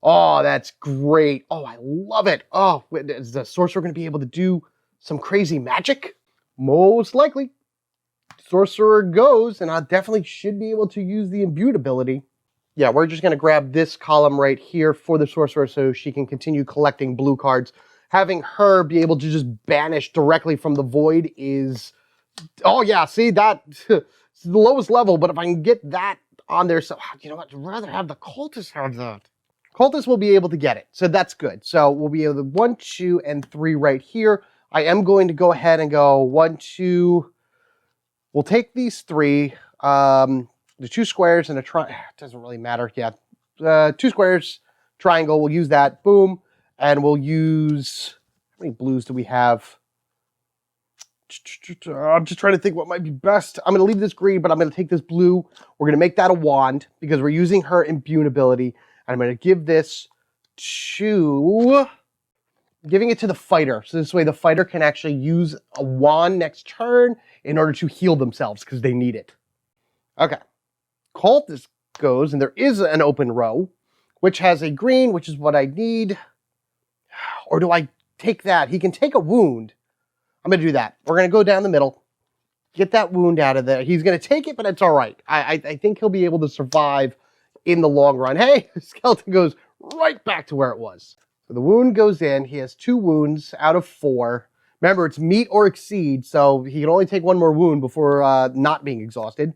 Oh, that's great. Oh, I love it. Oh, is the sorcerer going to be able to do some crazy magic? Most likely. Sorcerer goes, and I definitely should be able to use the imbued ability. Yeah, we're just going to grab this column right here for the sorcerer so she can continue collecting blue cards. Having her be able to just banish directly from the void is... Oh, yeah, see, that's the lowest level, but if I can get that on there... So, you know what, I'd rather have the Cultist have that. Cultist will be able to get it, so that's good. So we'll be able to 1, 2, and 3 right here. I am going to go ahead and go 1, 2... We'll take these 3... the 2 squares and a triangle, it doesn't really matter, yeah. 2 squares, triangle, we'll use that, boom. And we'll use, how many blues do we have? I'm just trying to think what might be best. I'm going to leave this green, but I'm going to take this blue. We're going to make that a wand because we're using her imbue ability. And I'm going to give this to, giving it to the fighter. So this way the fighter can actually use a wand next turn in order to heal themselves because they need it. Okay. Cultist goes, and there is an open row, which has a green, which is what I need. Or do I take that? He can take a wound. I'm going to do that. We're going to go down the middle, get that wound out of there. He's going to take it, but it's all right. I think he'll be able to survive in the long run. Hey, skeleton goes right back to where it was. So the wound goes in. He has 2 wounds out of 4. Remember, it's meet or exceed, so he can only take 1 more wound before not being exhausted.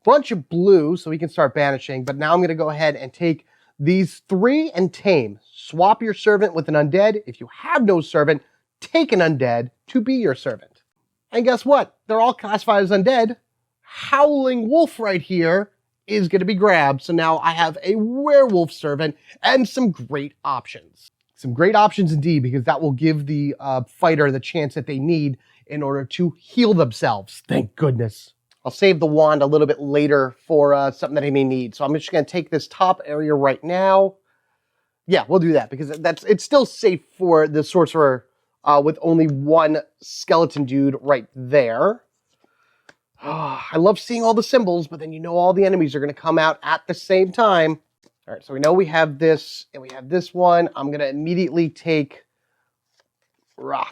Bunch of blue, so we can start banishing. But now I'm going to go ahead and take these 3 and tame. Swap your servant with an undead. If you have no servant, take an undead to be your servant. And guess what? They're all classified as undead. Howling Wolf right here is going to be grabbed. So now I have a werewolf servant and some great options. Some great options indeed, because that will give the fighter the chance that they need in order to heal themselves. Thank goodness. I'll save the wand a little bit later for something that I may need. So I'm just going to take this top area right now. Yeah, we'll do that because it's still safe for the sorcerer with only 1 skeleton dude right there. Oh, I love seeing all the symbols, but then you know all the enemies are going to come out at the same time. All right, so we know we have this and we have this one. I'm going to immediately take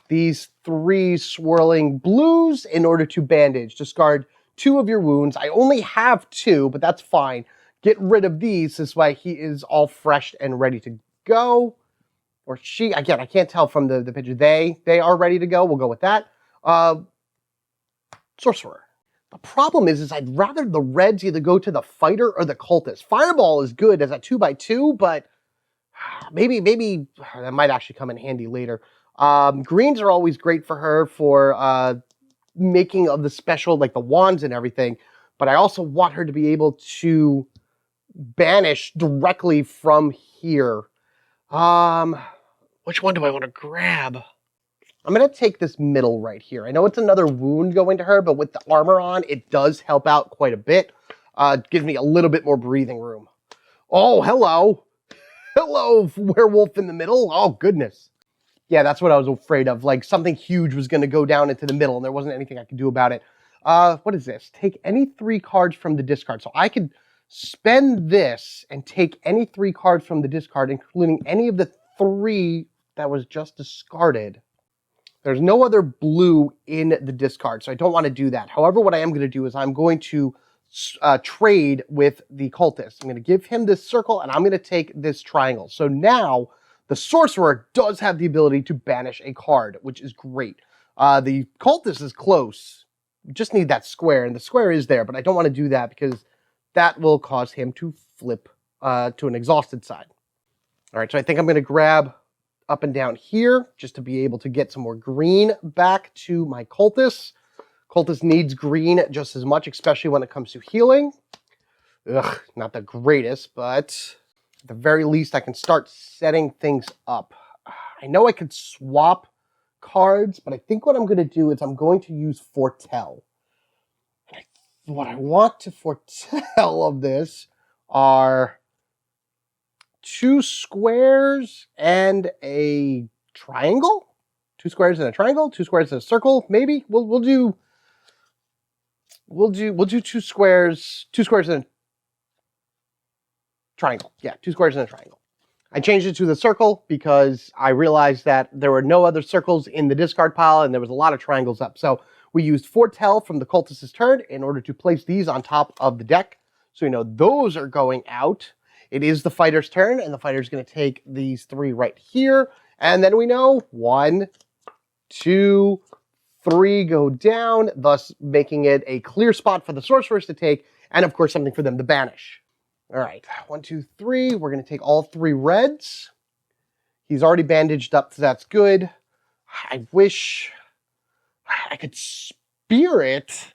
these 3 swirling blues in order to bandage. Discard 2 of your wounds. I only have 2, but that's fine. Get rid of these. This way he is all fresh and ready to go. Or she, again, I can't tell from the picture. They are ready to go. We'll go with that. Sorcerer. The problem is I'd rather the reds either go to the fighter or the cultist. Fireball is good as a 2x2, but maybe that might actually come in handy later. Greens are always great for her for making of the special, like the wands and everything. But I also want her to be able to banish directly from here. Which one do I want to grab? I'm going to take this middle right here. I know it's another wound going to her, but with the armor on, it does help out quite a bit. It gives me a little bit more breathing room. Oh, hello. Hello, werewolf in the middle. Oh, goodness. Yeah, that's what I was afraid of. Like, something huge was going to go down into the middle, and there wasn't anything I could do about it. What is this? Take any 3 cards from the discard. So I could spend this and take any 3 cards from the discard, including any of the 3 that was just discarded. There's no other blue in the discard, so I don't want to do that. However, what I am going to do is I'm going to trade with the Cultist. I'm going to give him this circle, and I'm going to take this triangle. So now the Sorcerer does have the ability to banish a card, which is great. The Cultist is close. We just need that square, and the square is there, but I don't want to do that because that will cause him to flip to an exhausted side. All right, so I think I'm going to grab up and down here just to be able to get some more green back to my Cultist. Cultist needs green just as much, especially when it comes to healing. Ugh, not the greatest, but at the very least I can start setting things up. I know I could swap cards, but I think what I'm going to do is I'm going to use foretell. What I want to foretell of this are 2 squares and a triangle. 2 squares and a triangle. 2 squares and a circle. Maybe we'll do 2 squares. 2 squares and a triangle. Yeah, 2 squares and a triangle. I changed it to the circle because I realized that there were no other circles in the discard pile and there was a lot of triangles up. So we used foretell from the Cultist's turn in order to place these on top of the deck. So we know those are going out. It is the fighter's turn, and the fighter's going to take these 3 right here. And then we know 1, 2, 3 go down, thus making it a clear spot for the sorcerers to take, and of course something for them to banish. All right, 1, 2, 3. We're going to take all 3 reds. He's already bandaged up, so that's good. I wish I could spirit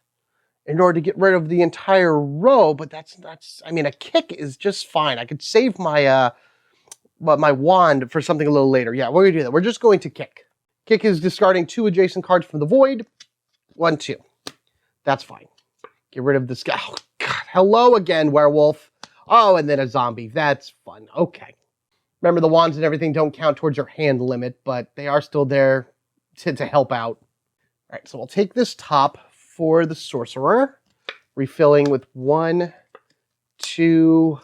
in order to get rid of the entire row, but that's I mean, a kick is just fine. I could save my my wand for something a little later. Yeah, we're going to do that. We're just going to kick. Kick is discarding 2 adjacent cards from the void. 1, 2. That's fine. Get rid of this guy. Oh, God. Hello again, werewolf. Oh, and then a zombie. That's fun. Okay. Remember, the wands and everything don't count towards your hand limit, but they are still there to help out. All right, so we'll take this top for the sorcerer, refilling with 1, 2,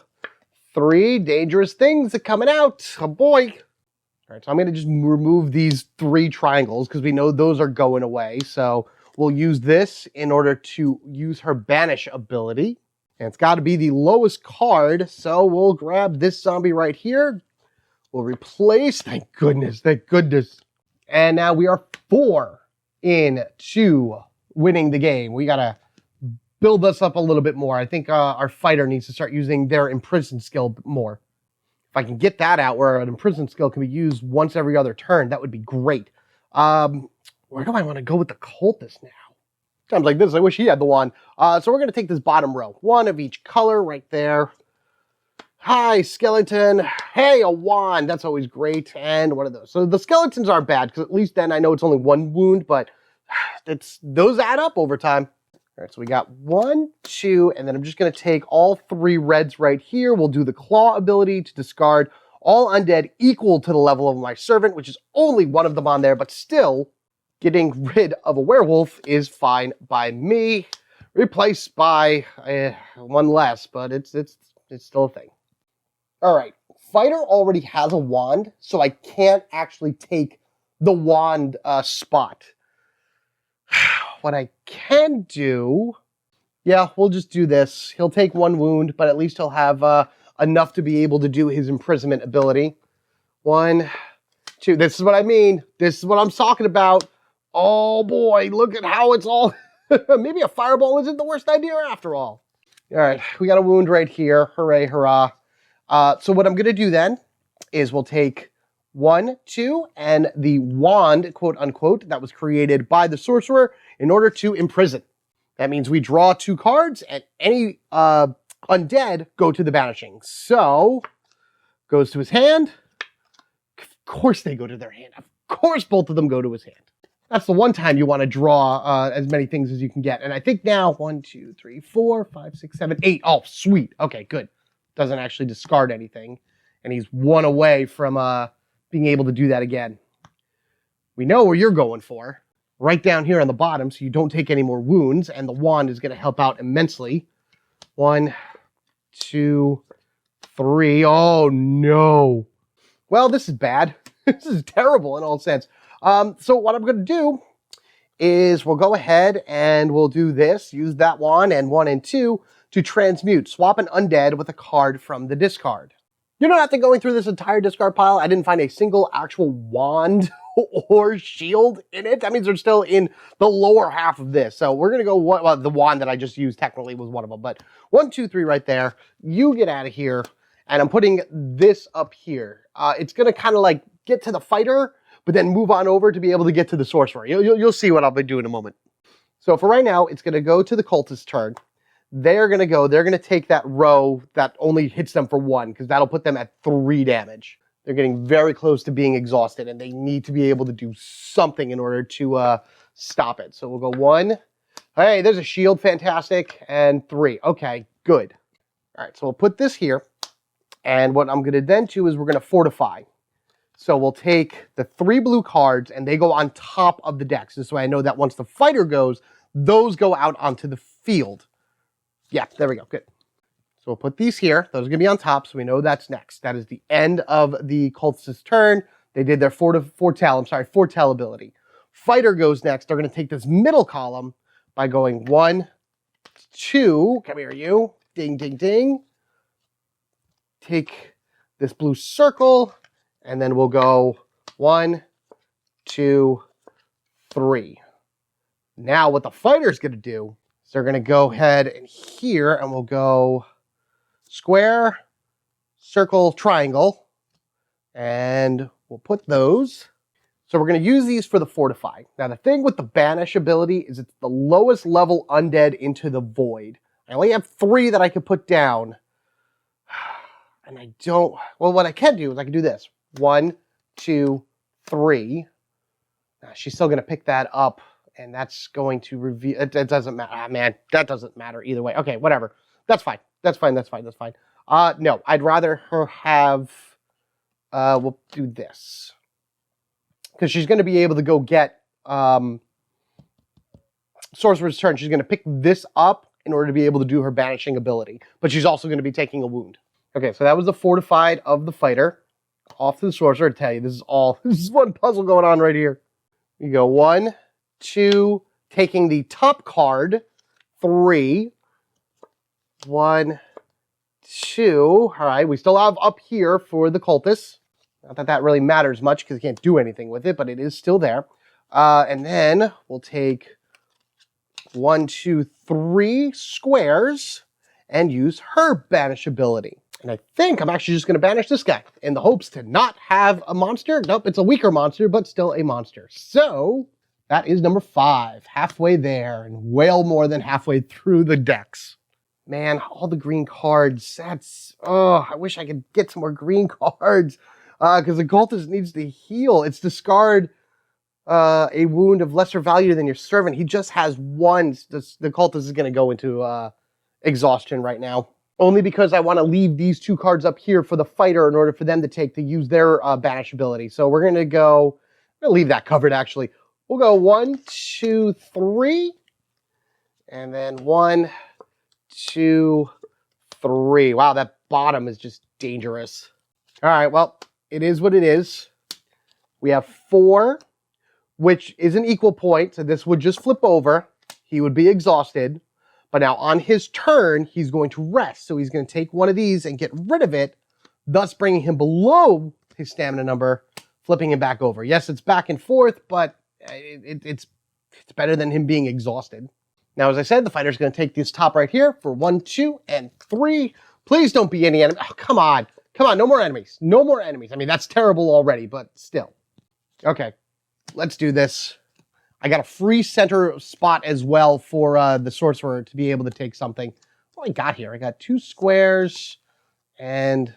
3. Dangerous things are coming out. Oh boy. All right, so I'm going to just remove these 3 triangles because we know those are going away. So we'll use this in order to use her banish ability. And it's got to be the lowest card. So we'll grab this zombie right here. We'll replace. Thank goodness. Thank goodness. And now we are 4 into winning the game. We got to build this up a little bit more. I think our fighter needs to start using their imprison skill more. If I can get that out where an imprison skill can be used once every other turn, that would be great. Where do I want to go with the Cultist now? Times like this, I wish he had the wand. So we're going to take this bottom row. 1 of each color right there. Hi, skeleton. Hey, a wand. That's always great. And one of those. So the skeletons aren't bad, because at least then I know it's only 1 wound, but those add up over time. All right, so we got 1, 2, and then I'm just going to take all 3 reds right here. We'll do the claw ability to discard all undead equal to the level of my servant, which is only 1 of them on there, but still getting rid of a werewolf is fine by me. Replaced by 1 less, but it's still a thing. All right, fighter already has a wand, so I can't actually take the wand spot. What I can do, yeah, we'll just do this. He'll take 1 wound, but at least he'll have enough to be able to do his imprisonment ability. 1, 2. This is what I mean. This is what I'm talking about. Oh boy, look at how it's all... Maybe a fireball isn't the worst idea after all. All right, we got a wound right here. Hooray, hurrah. So what I'm going to do then is we'll take 1, 2, and the wand, quote unquote, that was created by the sorcerer in order to imprison. That means we draw 2 cards, and any undead go to the banishing. So, goes to his hand. Of course they go to their hand. Of course both of them go to his hand. That's the one time you want to draw as many things as you can get. And I think now, 1, 2, 3, 4, 5, 6, 7, 8. Oh, sweet. Okay, good. Doesn't actually discard anything. And he's 1 away from being able to do that again. We know where you're going for. Right down here on the bottom, so you don't take any more wounds. And the wand is going to help out immensely. 1, 2, 3. Oh, no. Well, this is bad. This is terrible in all sense. So what I'm going to do is we'll go ahead and we'll do this. Use that wand and 1 and 2 to transmute. Swap an undead with a card from the discard. You know, after going through this entire discard pile, I didn't find a single actual wand or shield in it. That means they're still in the lower half of this. So we're going to go, well, the wand that I just used technically was one of them. But 1, 2, 3 right there. You get out of here. And I'm putting this up here. It's going to kind of like get to the fighter, but then move on over to be able to get to the sorcerer. You'll see what I'll be doing in a moment. So for right now, it's going to go to the cultist turn. They're going to take that row that only hits them for 1, because that'll put them at 3 damage. They're getting very close to being exhausted, and they need to be able to do something in order to stop it. So we'll go 1. Hey, there's a shield, fantastic, and 3. Okay, good. All right, so we'll put this here, and what I'm going to then do is we're going to fortify. So we'll take the 3 blue cards, and they go on top of the decks. This way I know that once the fighter goes, those go out onto the field. Yeah, there we go. Good. So we'll put these here. Those are going to be on top, so we know that's next. That is the end of the cultist's turn. They did their foretell ability. Fighter goes next. They're going to take this middle column by going 1, 2. Come here, you. Ding, ding, ding. Take this blue circle. And then we'll go 1, 2, 3. Now what the fighter's going to do is they're going to go ahead and here, and we'll go square, circle, triangle. And we'll put those. So we're going to use these for the fortify. Now the thing with the banish ability is it's the lowest level undead into the void. I only have 3 that I can put down. And I don't, well, what I can do is I can do this. 1, 2, 3. She's still going to pick that up, and that's going to reveal. It doesn't matter. Ah, man, that doesn't matter either way. Okay, whatever. That's fine. That's fine. That's fine. That's fine. No, I'd rather her have. We'll do this because she's going to be able to go get Sorcerer's turn. She's going to pick this up in order to be able to do her banishing ability, but she's also going to be taking a wound. Okay, so that was the fortified of the fighter. Off to the sorcerer. I tell you, this is one puzzle going on right here. You go 1, 2, taking the top card, 3, 1, 2. All right, we still have up here for the cultist. Not that that really matters much because you can't do anything with it, but it is still there. And then we'll take 1, 2, 3 squares and use her banish ability. And I think I'm actually just going to banish this guy in the hopes to not have a monster. Nope, it's a weaker monster, but still a monster. So that is number 5, halfway there and well more than halfway through the decks. Man, all the green cards, I wish I could get some more green cards because the cultist needs to heal. It's discard a wound of lesser value than your servant. He just has 1. The cultist is going to go into exhaustion right now. Only because I want to leave these 2 cards up here for the fighter in order for them to use their banish ability. So we're going to leave that covered actually. We'll go 1, 2, 3. And then 1, 2, 3. Wow, that bottom is just dangerous. All right, well, it is what it is. We have 4, which is an equal point. So this would just flip over. He would be exhausted. But now on his turn, he's going to rest. So he's going to take one of these and get rid of it, thus bringing him below his stamina number, flipping him back over. Yes, it's back and forth, but it's better than him being exhausted. Now, as I said, the fighter's going to take this top right here for 1, 2, and 3. Please don't be any enemy. Oh, come on. Come on, no more enemies. No more enemies. I mean, that's terrible already, but still. Okay, let's do this. I got a free center spot as well for the Sorcerer to be able to take something. What do I got here? I got 2 squares and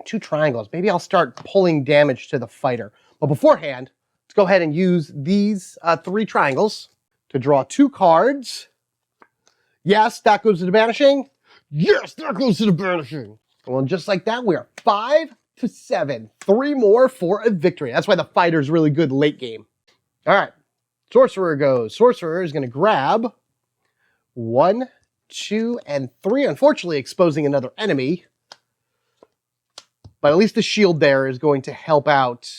2 triangles. Maybe I'll start pulling damage to the fighter. But beforehand, let's go ahead and use these 3 triangles to draw 2 cards. Yes, that goes to the banishing. Yes, that goes to the banishing. Well, just like that, we are 5 to 7. 3 more for a victory. That's why the fighter's really good late game. All right. Sorcerer goes. Sorcerer is going to grab 1, 2, and 3. Unfortunately, exposing another enemy. But at least the shield there is going to help out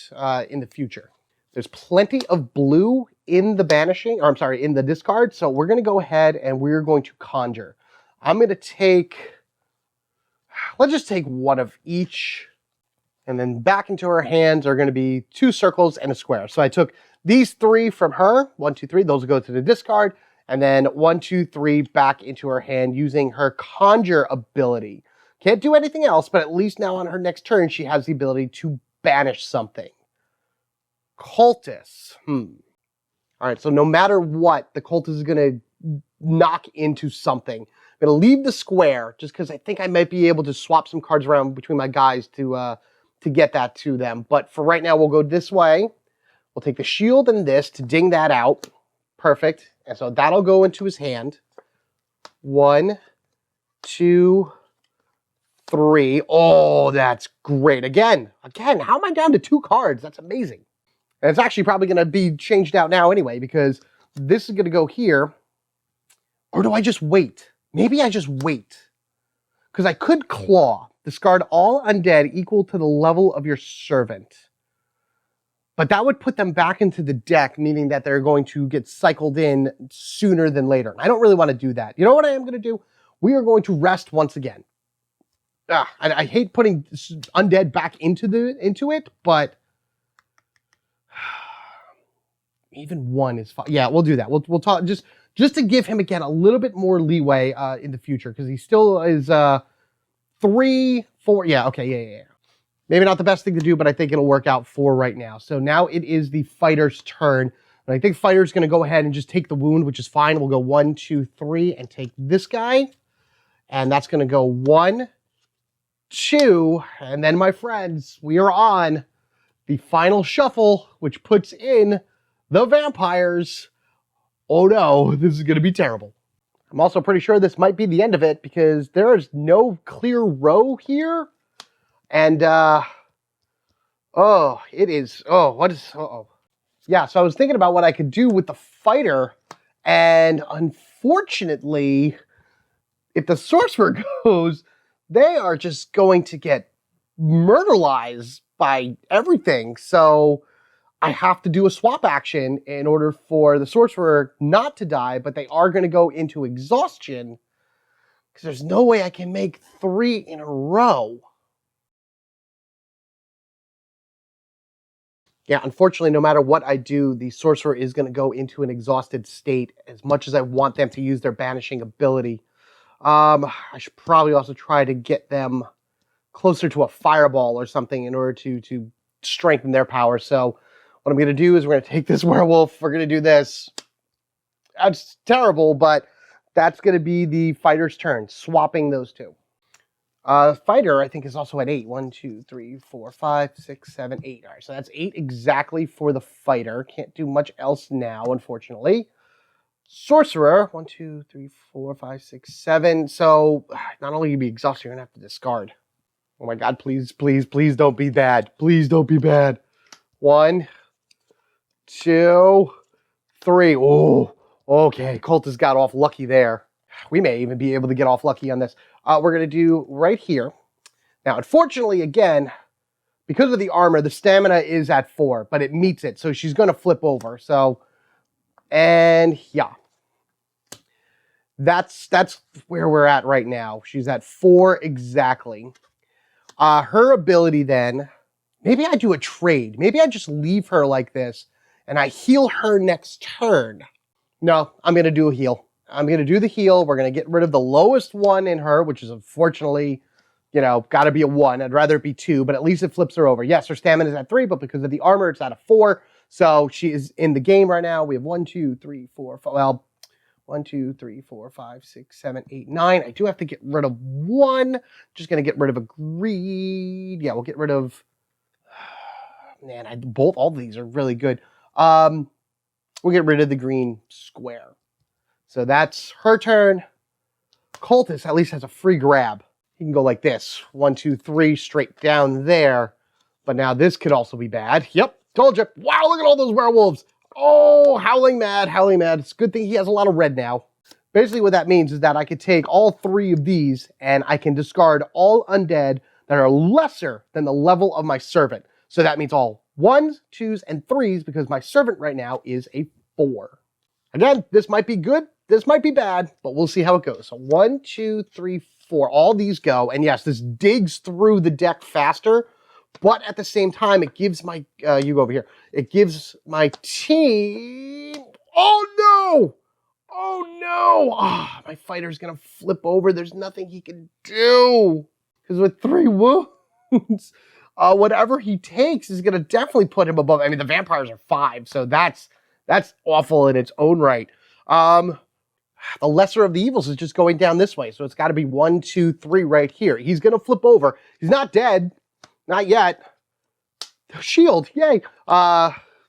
in the future. There's plenty of blue in the banishing, or I'm sorry, in the discard. So we're going to go ahead and we're going to conjure. I'm going to take, let's just take 1 of each. And then back into her hands are going to be 2 circles and a square. So I took these 3 from her. 1, 2, 3. Those will go to the discard. And then 1, 2, 3 back into her hand using her conjure ability. Can't do anything else, but at least now on her next turn, she has the ability to banish something. Cultist. All right, so no matter what, the Cultist is going to knock into something. I'm going to leave the square just because I think I might be able to swap some cards around between my guys to get that to them. But for right now, we'll go this way. We'll take the shield and this to ding that out. Perfect. And so that'll go into his hand. 1, 2, 3. Oh, that's great. Again, how am I down to 2 cards? That's amazing. And it's actually probably going to be changed out now anyway, because this is going to go here. Or do I just wait? Maybe I just wait. Because I could claw. Discard all undead equal to the level of your servant. But that would put them back into the deck, meaning that they're going to get cycled in sooner than later. I don't really want to do that. You know what I am going to do? We are going to rest once again. I hate putting undead back into it, but even 1 is fine. Yeah, we'll do that. We'll talk just to give him again a little bit more leeway in the future, because he still is 3, 4. Yeah, okay, yeah. Maybe not the best thing to do, but I think it'll work out for right now. So now it is the fighter's turn. And I think fighter's going to go ahead and just take the wound, which is fine. We'll go 1, 2, 3, and take this guy. And that's going to go 1, 2. And then, my friends, we are on the final shuffle, which puts in the vampires. Oh no, this is going to be terrible. I'm also pretty sure this might be the end of it, because there is no clear row here. And, it is, yeah, so I was thinking about what I could do with the fighter, and unfortunately, if the Sorcerer goes, they are just going to get murderized by everything, so I have to do a swap action in order for the Sorcerer not to die, but they are going to go into exhaustion, because there's no way I can make 3 in a row. Yeah, unfortunately, no matter what I do, the Sorcerer is going to go into an exhausted state, as much as I want them to use their banishing ability. I should probably also try to get them closer to a fireball or something in order to strengthen their power. So what I'm going to do is we're going to take this werewolf. We're going to do this. That's terrible, but that's going to be the fighter's turn, swapping those 2. Fighter, I think, is also at 8. 1, 2, 3, 4, 5, 6, 7, 8. All right, so that's 8 exactly for the fighter. Can't do much else now, unfortunately. Sorcerer, 1, 2, 3, 4, 5, 6, 7. So not only you be exhausted, you're going to have to discard. Oh my god, please, please, please don't be bad. Please don't be bad. 1, 2, 3. Oh, okay. Cultist got off lucky there. We may even be able to get off lucky on this. We're going to do right here. Now, unfortunately, again, because of the armor, the stamina is at 4, but it meets it. So she's going to flip over. So, and yeah. That's where we're at right now. She's at 4 exactly. Her ability then, maybe I do a trade. Maybe I just leave her like this and I heal her next turn. No, I'm going to do a heal. I'm going to do the heal. We're going to get rid of the lowest one in her, which is unfortunately, you know, got to be a 1. I'd rather it be 2, but at least it flips her over. Yes, her stamina is at 3, but because of the armor, it's at a 4. So she is in the game right now. We have 1, 2, 3, 4, 5. Well, 1, 2, 3, 4, 5, 6, 7, 8, 9. I do have to get rid of 1. Just going to get rid of a greed. Yeah, we'll get rid of... Man, all of these are really good. We'll get rid of the green square. So that's her turn. Cultist at least has a free grab. He can go like this. 1, 2, 3, straight down there. But now this could also be bad. Yep, told you. Wow, look at all those werewolves. Oh, howling mad, howling mad. It's a good thing he has a lot of red now. Basically what that means is that I could take all 3 of these and I can discard all undead that are lesser than the level of my servant. So that means all 1s, 2s, and 3s because my servant right now is a 4. Again, this might be good, this might be bad, but we'll see how it goes. So 1, 2, 3, 4, all these go. And yes, this digs through the deck faster, but at the same time, it gives my, you go over here, it gives my team, oh no! Oh no! Ah, my fighter's gonna flip over. There's nothing he can do. Because with 3 wounds, whatever he takes is gonna definitely put him above. I mean, the vampires are 5, so that's awful in its own right. The lesser of the evils is just going down this way, so it's got to be 1, 2, 3 right here. He's gonna flip over. He's not dead. Not yet. Shield, yay.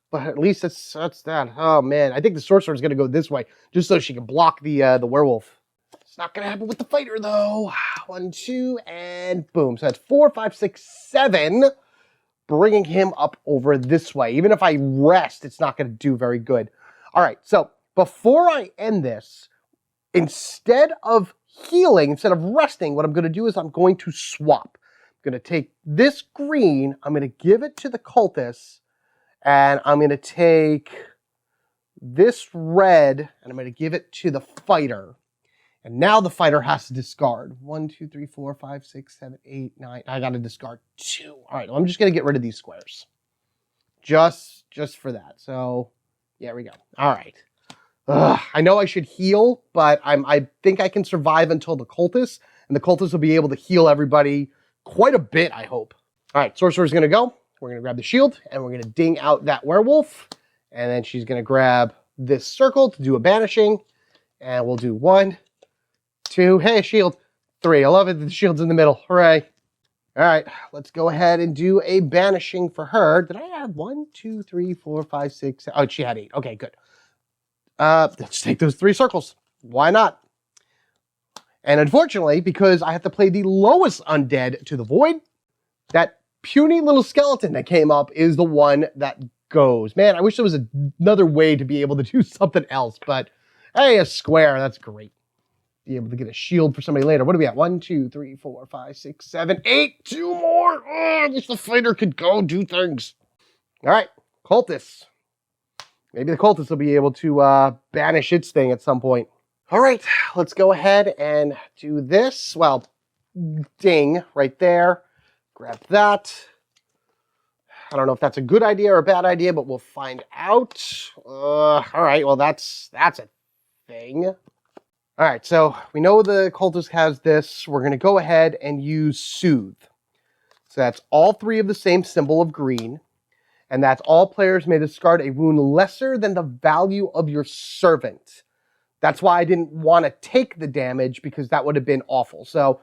But at least that's that. Oh man, I think the sorcerer is gonna go this way, just so she can block the werewolf. It's not gonna happen with the fighter though. 1, 2, and boom. So that's 4, 5, 6, 7, bringing him up over this way. Even if I rest, it's not gonna do very good. All right, so before I end this, instead of healing, instead of resting, what I'm gonna do is I'm going to swap. I'm gonna take this green, I'm gonna give it to the cultist, and I'm going to take this red, and I'm going to give it to the fighter. And now the fighter has to discard. 1, 2, 3, 4, 5, 6, 7, 8, 9. I got to discard 2. All right, well, I'm just going to get rid of these squares. Just for that. So, yeah, we go. All right. I know I should heal, but I think I can survive until the cultist. And the cultist will be able to heal everybody quite a bit, I hope. All right, sorcerer's going to go. We're going to grab the shield, and we're going to ding out that werewolf. And then she's going to grab this circle to do a banishing. And we'll do 1, 2, hey, shield, 3. I love it that the shield's in the middle. Hooray. All right, let's go ahead and do a banishing for her. Did I have 1, 2, 3, 4, 5, 6, 7? Oh, she had 8. Okay, good. Let's take those 3 circles. Why not? And unfortunately, because I have to play the lowest undead to the void, that puny little skeleton that came up is the one that goes. Man, I wish there was another way to be able to do something else, but hey, a square, that's great. Be able to get a shield for somebody later. What do we got? 1, 2, 3, 4, 5, 6, 7, 8. 2 more. Oh, I wish the fighter could go do things. All right, cultists. Maybe the cultists will be able to banish its thing at some point. All right, let's go ahead and do this. Well, ding right there. Grab that. I don't know if that's a good idea or a bad idea, but we'll find out. All right, well, that's a thing. All right, so we know the cultist has this. We're going to go ahead and use Soothe. So that's all 3 of the same symbol of green. And that's all players may discard a wound lesser than the value of your servant. That's why I didn't want to take the damage, because that would have been awful. So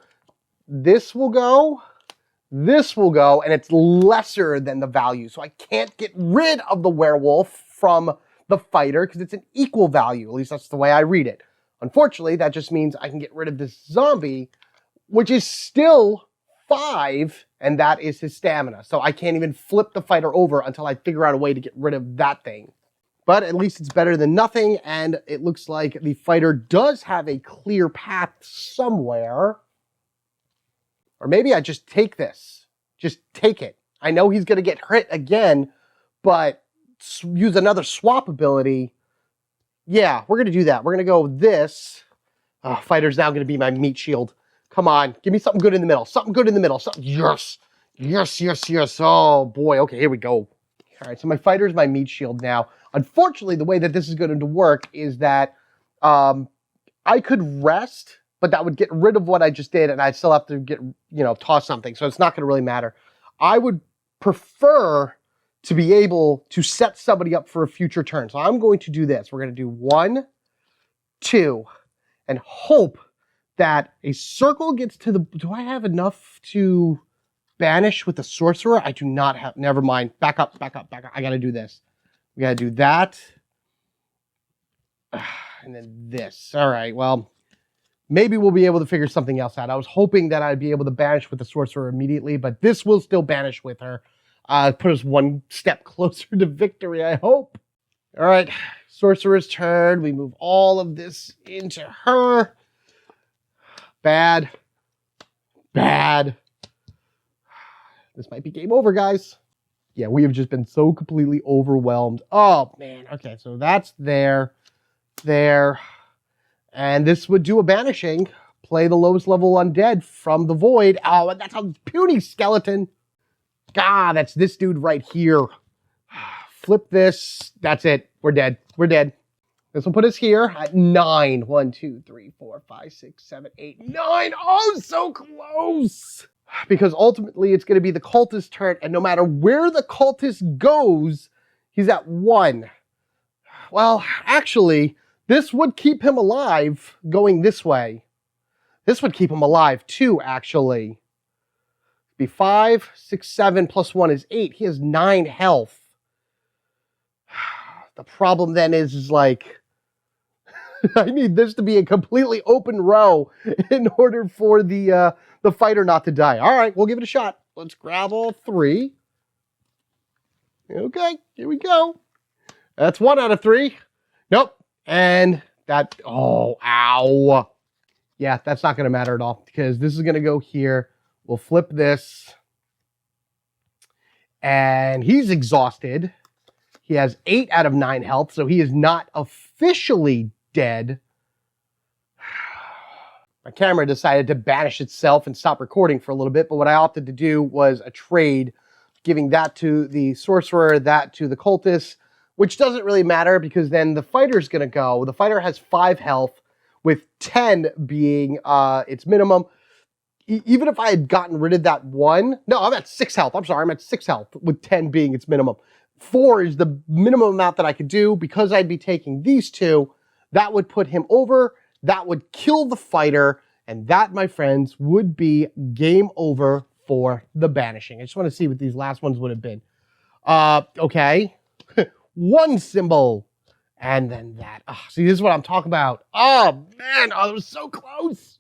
this will go. This will go, and it's lesser than the value. So I can't get rid of the werewolf from the fighter because it's an equal value. At least that's the way I read it. Unfortunately, that just means I can get rid of this zombie, which is still 5, and that is his stamina. So I can't even flip the fighter over until I figure out a way to get rid of that thing. But at least it's better than nothing, and it looks like the fighter does have a clear path somewhere. Or maybe I just take this. Just take it. I know he's going to get hit again, but use another swap ability. Yeah, we're going to do that. We're going to go with this. Fighter's now going to be my meat shield. Come on. Give me something good in the middle. Something good in the middle. Yes. Yes, yes, yes. Oh, boy. Okay, here we go. All right, so my fighter's my meat shield now. Unfortunately, the way that this is going to work is that I could rest, but that would get rid of what I just did, and I'd still have to get, toss something. So it's not going to really matter. I would prefer to be able to set somebody up for a future turn. So I'm going to do this. We're going to do 1, 2, and hope that a circle gets to the... Do I have enough to banish with the Sorcerer? I do not have... Never mind. Back up. I got to do this. We got to do that. And then this. All right, well, maybe we'll be able to figure something else out. I was hoping that I'd be able to banish with the Sorcerer immediately, but this will still banish with her. Put us one step closer to victory, I hope. All right, Sorcerer's turn. We move all of this into her. Bad. This might be game over, guys. Yeah, we have just been so completely overwhelmed. Oh, man. Okay, so that's there. And this would do a banishing. Play the lowest level undead from the void. Oh, and that's a puny skeleton. Ah, that's this dude right here. Flip this. That's it. We're dead. This will put us here at 9. 1, 2, 3, 4, 5, 6, 7, 8, 9. Oh, so close. Because ultimately it's going to be the cultist turn, and no matter where the cultist goes, he's at 1. Well, actually, this would keep him alive going this way. This would keep him alive too, actually. Be 5, 6, 7 plus 1 is 8. He has 9 health. The problem then is like, I need this to be a completely open row in order for the fighter not to die. All right, we'll give it a shot. Let's grab all 3. Okay, here we go. That's 1 out of 3. Nope. And that, oh, ow. Yeah, that's not going to matter at all because this is going to go here. We'll flip this. And he's exhausted. He has 8 out of 9 health, so he is not officially dead. My camera decided to banish itself and stop recording for a little bit, but what I opted to do was a trade, giving that to the Sorcerer, that to the Cultist, which doesn't really matter because then the fighter's going to go. The fighter has 5 health, with 10 being its minimum. Even if I had gotten rid of that 1, no, I'm at 6 health. I'm sorry, I'm at 6 health, with 10 being its minimum. 4 is the minimum amount that I could do. Because I'd be taking these 2, that would put him over, that would kill the fighter, and that, my friends, would be game over for the banishing. I just want to see what these last ones would have been. Okay. 1 symbol. And then that. Oh, see, this is what I'm talking about. Oh, man. Oh, that was so close.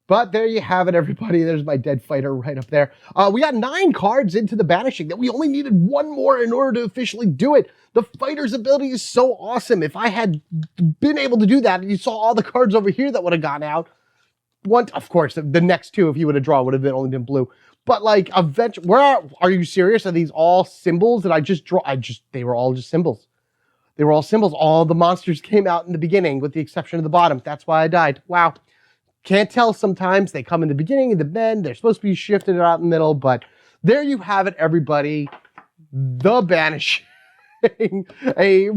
But there you have it, everybody. There's my dead fighter right up there. We got 9 cards into the banishing that we only needed 1 more in order to officially do it. The fighter's ability is so awesome. If I had been able to do that, and you saw all the cards over here that would have gone out. One, of course, the next 2, if he would have drawn, would have only been blue. But like, eventually, are you serious? Are these all symbols that I just draw? They were all just symbols. They were all symbols. All the monsters came out in the beginning, with the exception of the bottom. That's why I died. Wow. Can't tell sometimes. They come in the beginning and the end. They're supposed to be shifted out in the middle, but there you have it, everybody. The Banishing. A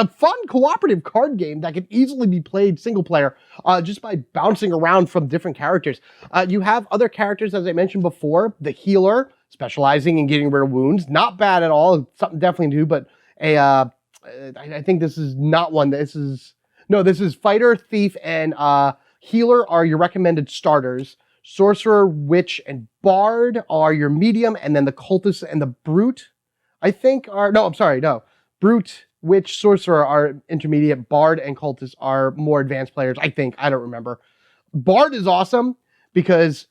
fun cooperative card game that can easily be played single player just by bouncing around from different characters. You have other characters, as I mentioned before. The healer, specializing in getting rid of wounds. Not bad at all. Something definitely new, but I think this is not one. This is Fighter, Thief, and Healer are your recommended starters. Sorcerer, Witch, and Bard are your medium, and then the Cultist and the Brute, I think, are... No, I'm sorry, no. Brute, Witch, Sorcerer are intermediate. Bard and Cultist are more advanced players, I think. I don't remember. Bard is awesome because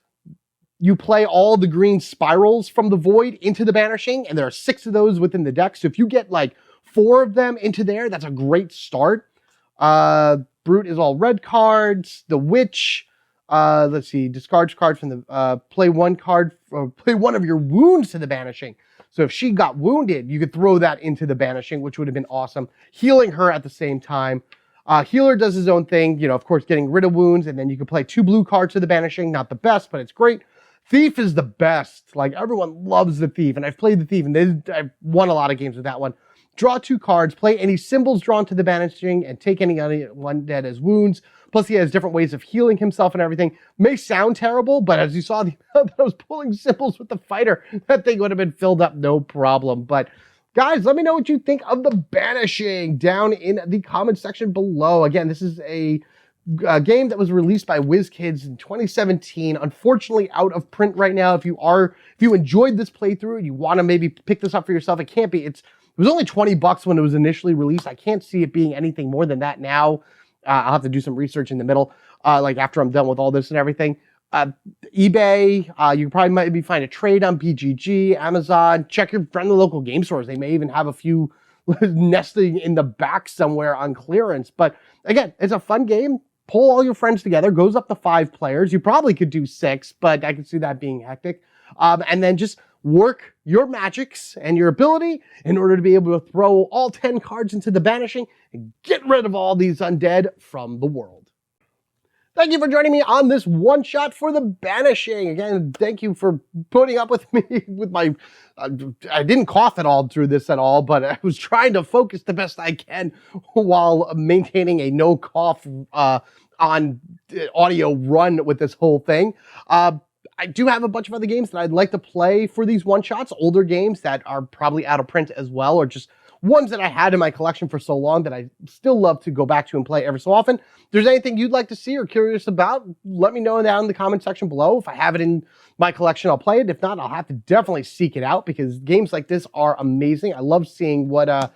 you play all the green spirals from the Void into the Banishing, and there are 6 of those within the deck. So if you get like 4 of them into there, that's a great start. Brute is all red cards. The Witch, let's see, discards card from the, play 1 card, or play 1 of your wounds to the Banishing. So if she got wounded, you could throw that into the Banishing, which would have been awesome. Healing her at the same time. Healer does his own thing, of course, getting rid of wounds, and then you can play 2 blue cards to the Banishing. Not the best, but it's great. Thief is the best. Like, everyone loves the Thief, and I've played the Thief, and I've won a lot of games with that one. draw 2 cards, play any symbols drawn to the banishing, and take any undead as wounds. Plus, he has different ways of healing himself and everything. May sound terrible, but as you saw, the amount that I was pulling symbols with the fighter, that thing would have been filled up no problem. But guys, let me know what you think of the Banishing down in the comment section below. Again, this is a game that was released by WizKids in 2017. Unfortunately, out of print right now. If you enjoyed this playthrough and you want to maybe pick this up for yourself, it can't be. It was only $20 when it was initially released. I can't see it being anything more than that now. I'll have to do some research in the middle, like after I'm done with all this and everything. eBay, you probably might find a trade on BGG, Amazon. Check your friendly local game stores. They may even have a few nesting in the back somewhere on clearance. But again, it's a fun game. Pull all your friends together. Goes up to 5 players. You probably could do 6, but I can see that being hectic. And then just work your magics and your ability in order to be able to throw all 10 cards into the Banishing and get rid of all these undead from the world. Thank you for joining me on this one shot for the Banishing. Again, thank you for putting up with me with my, I didn't cough at all through this at all, but I was trying to focus the best I can while maintaining a no cough on audio run with this whole thing. I do have a bunch of other games that I'd like to play for these one-shots, older games that are probably out of print as well, or just ones that I had in my collection for so long that I still love to go back to and play every so often. If there's anything you'd like to see or curious about, let me know down in the comment section below. If I have it in my collection, I'll play it. If not, I'll have to definitely seek it out because games like this are amazing. I love seeing what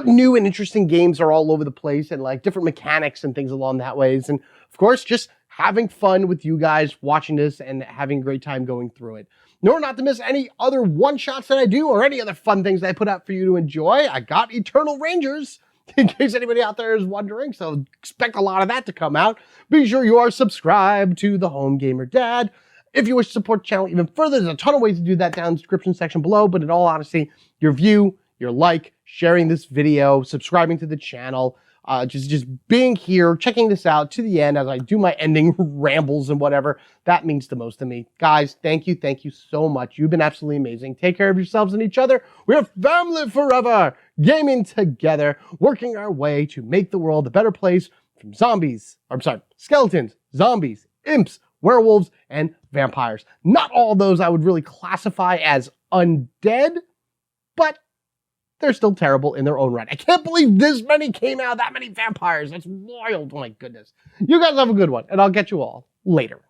new and interesting games are all over the place and like different mechanics and things along that ways. And of course, just having fun with you guys watching this and having a great time going through it. Nor not to miss any other one-shots that I do or any other fun things that I put out for you to enjoy. I got Eternal Rangers, in case anybody out there is wondering, so expect a lot of that to come out. Be sure you are subscribed to the Home Gamer Dad. If you wish to support the channel even further, there's a ton of ways to do that down in the description section below, but in all honesty, your view, your like, sharing this video, subscribing to the channel, just being here, checking this out to the end as I do my ending rambles and whatever, that means the most to me. Guys, thank you so much. You've been absolutely amazing. Take care of yourselves and each other. We're family forever, gaming together, working our way to make the world a better place from skeletons, zombies, imps, werewolves, and vampires. Not all those I would really classify as undead, but they're still terrible in their own right. I can't believe this many came out, that many vampires. That's wild. Oh my goodness. You guys have a good one, and I'll get you all later.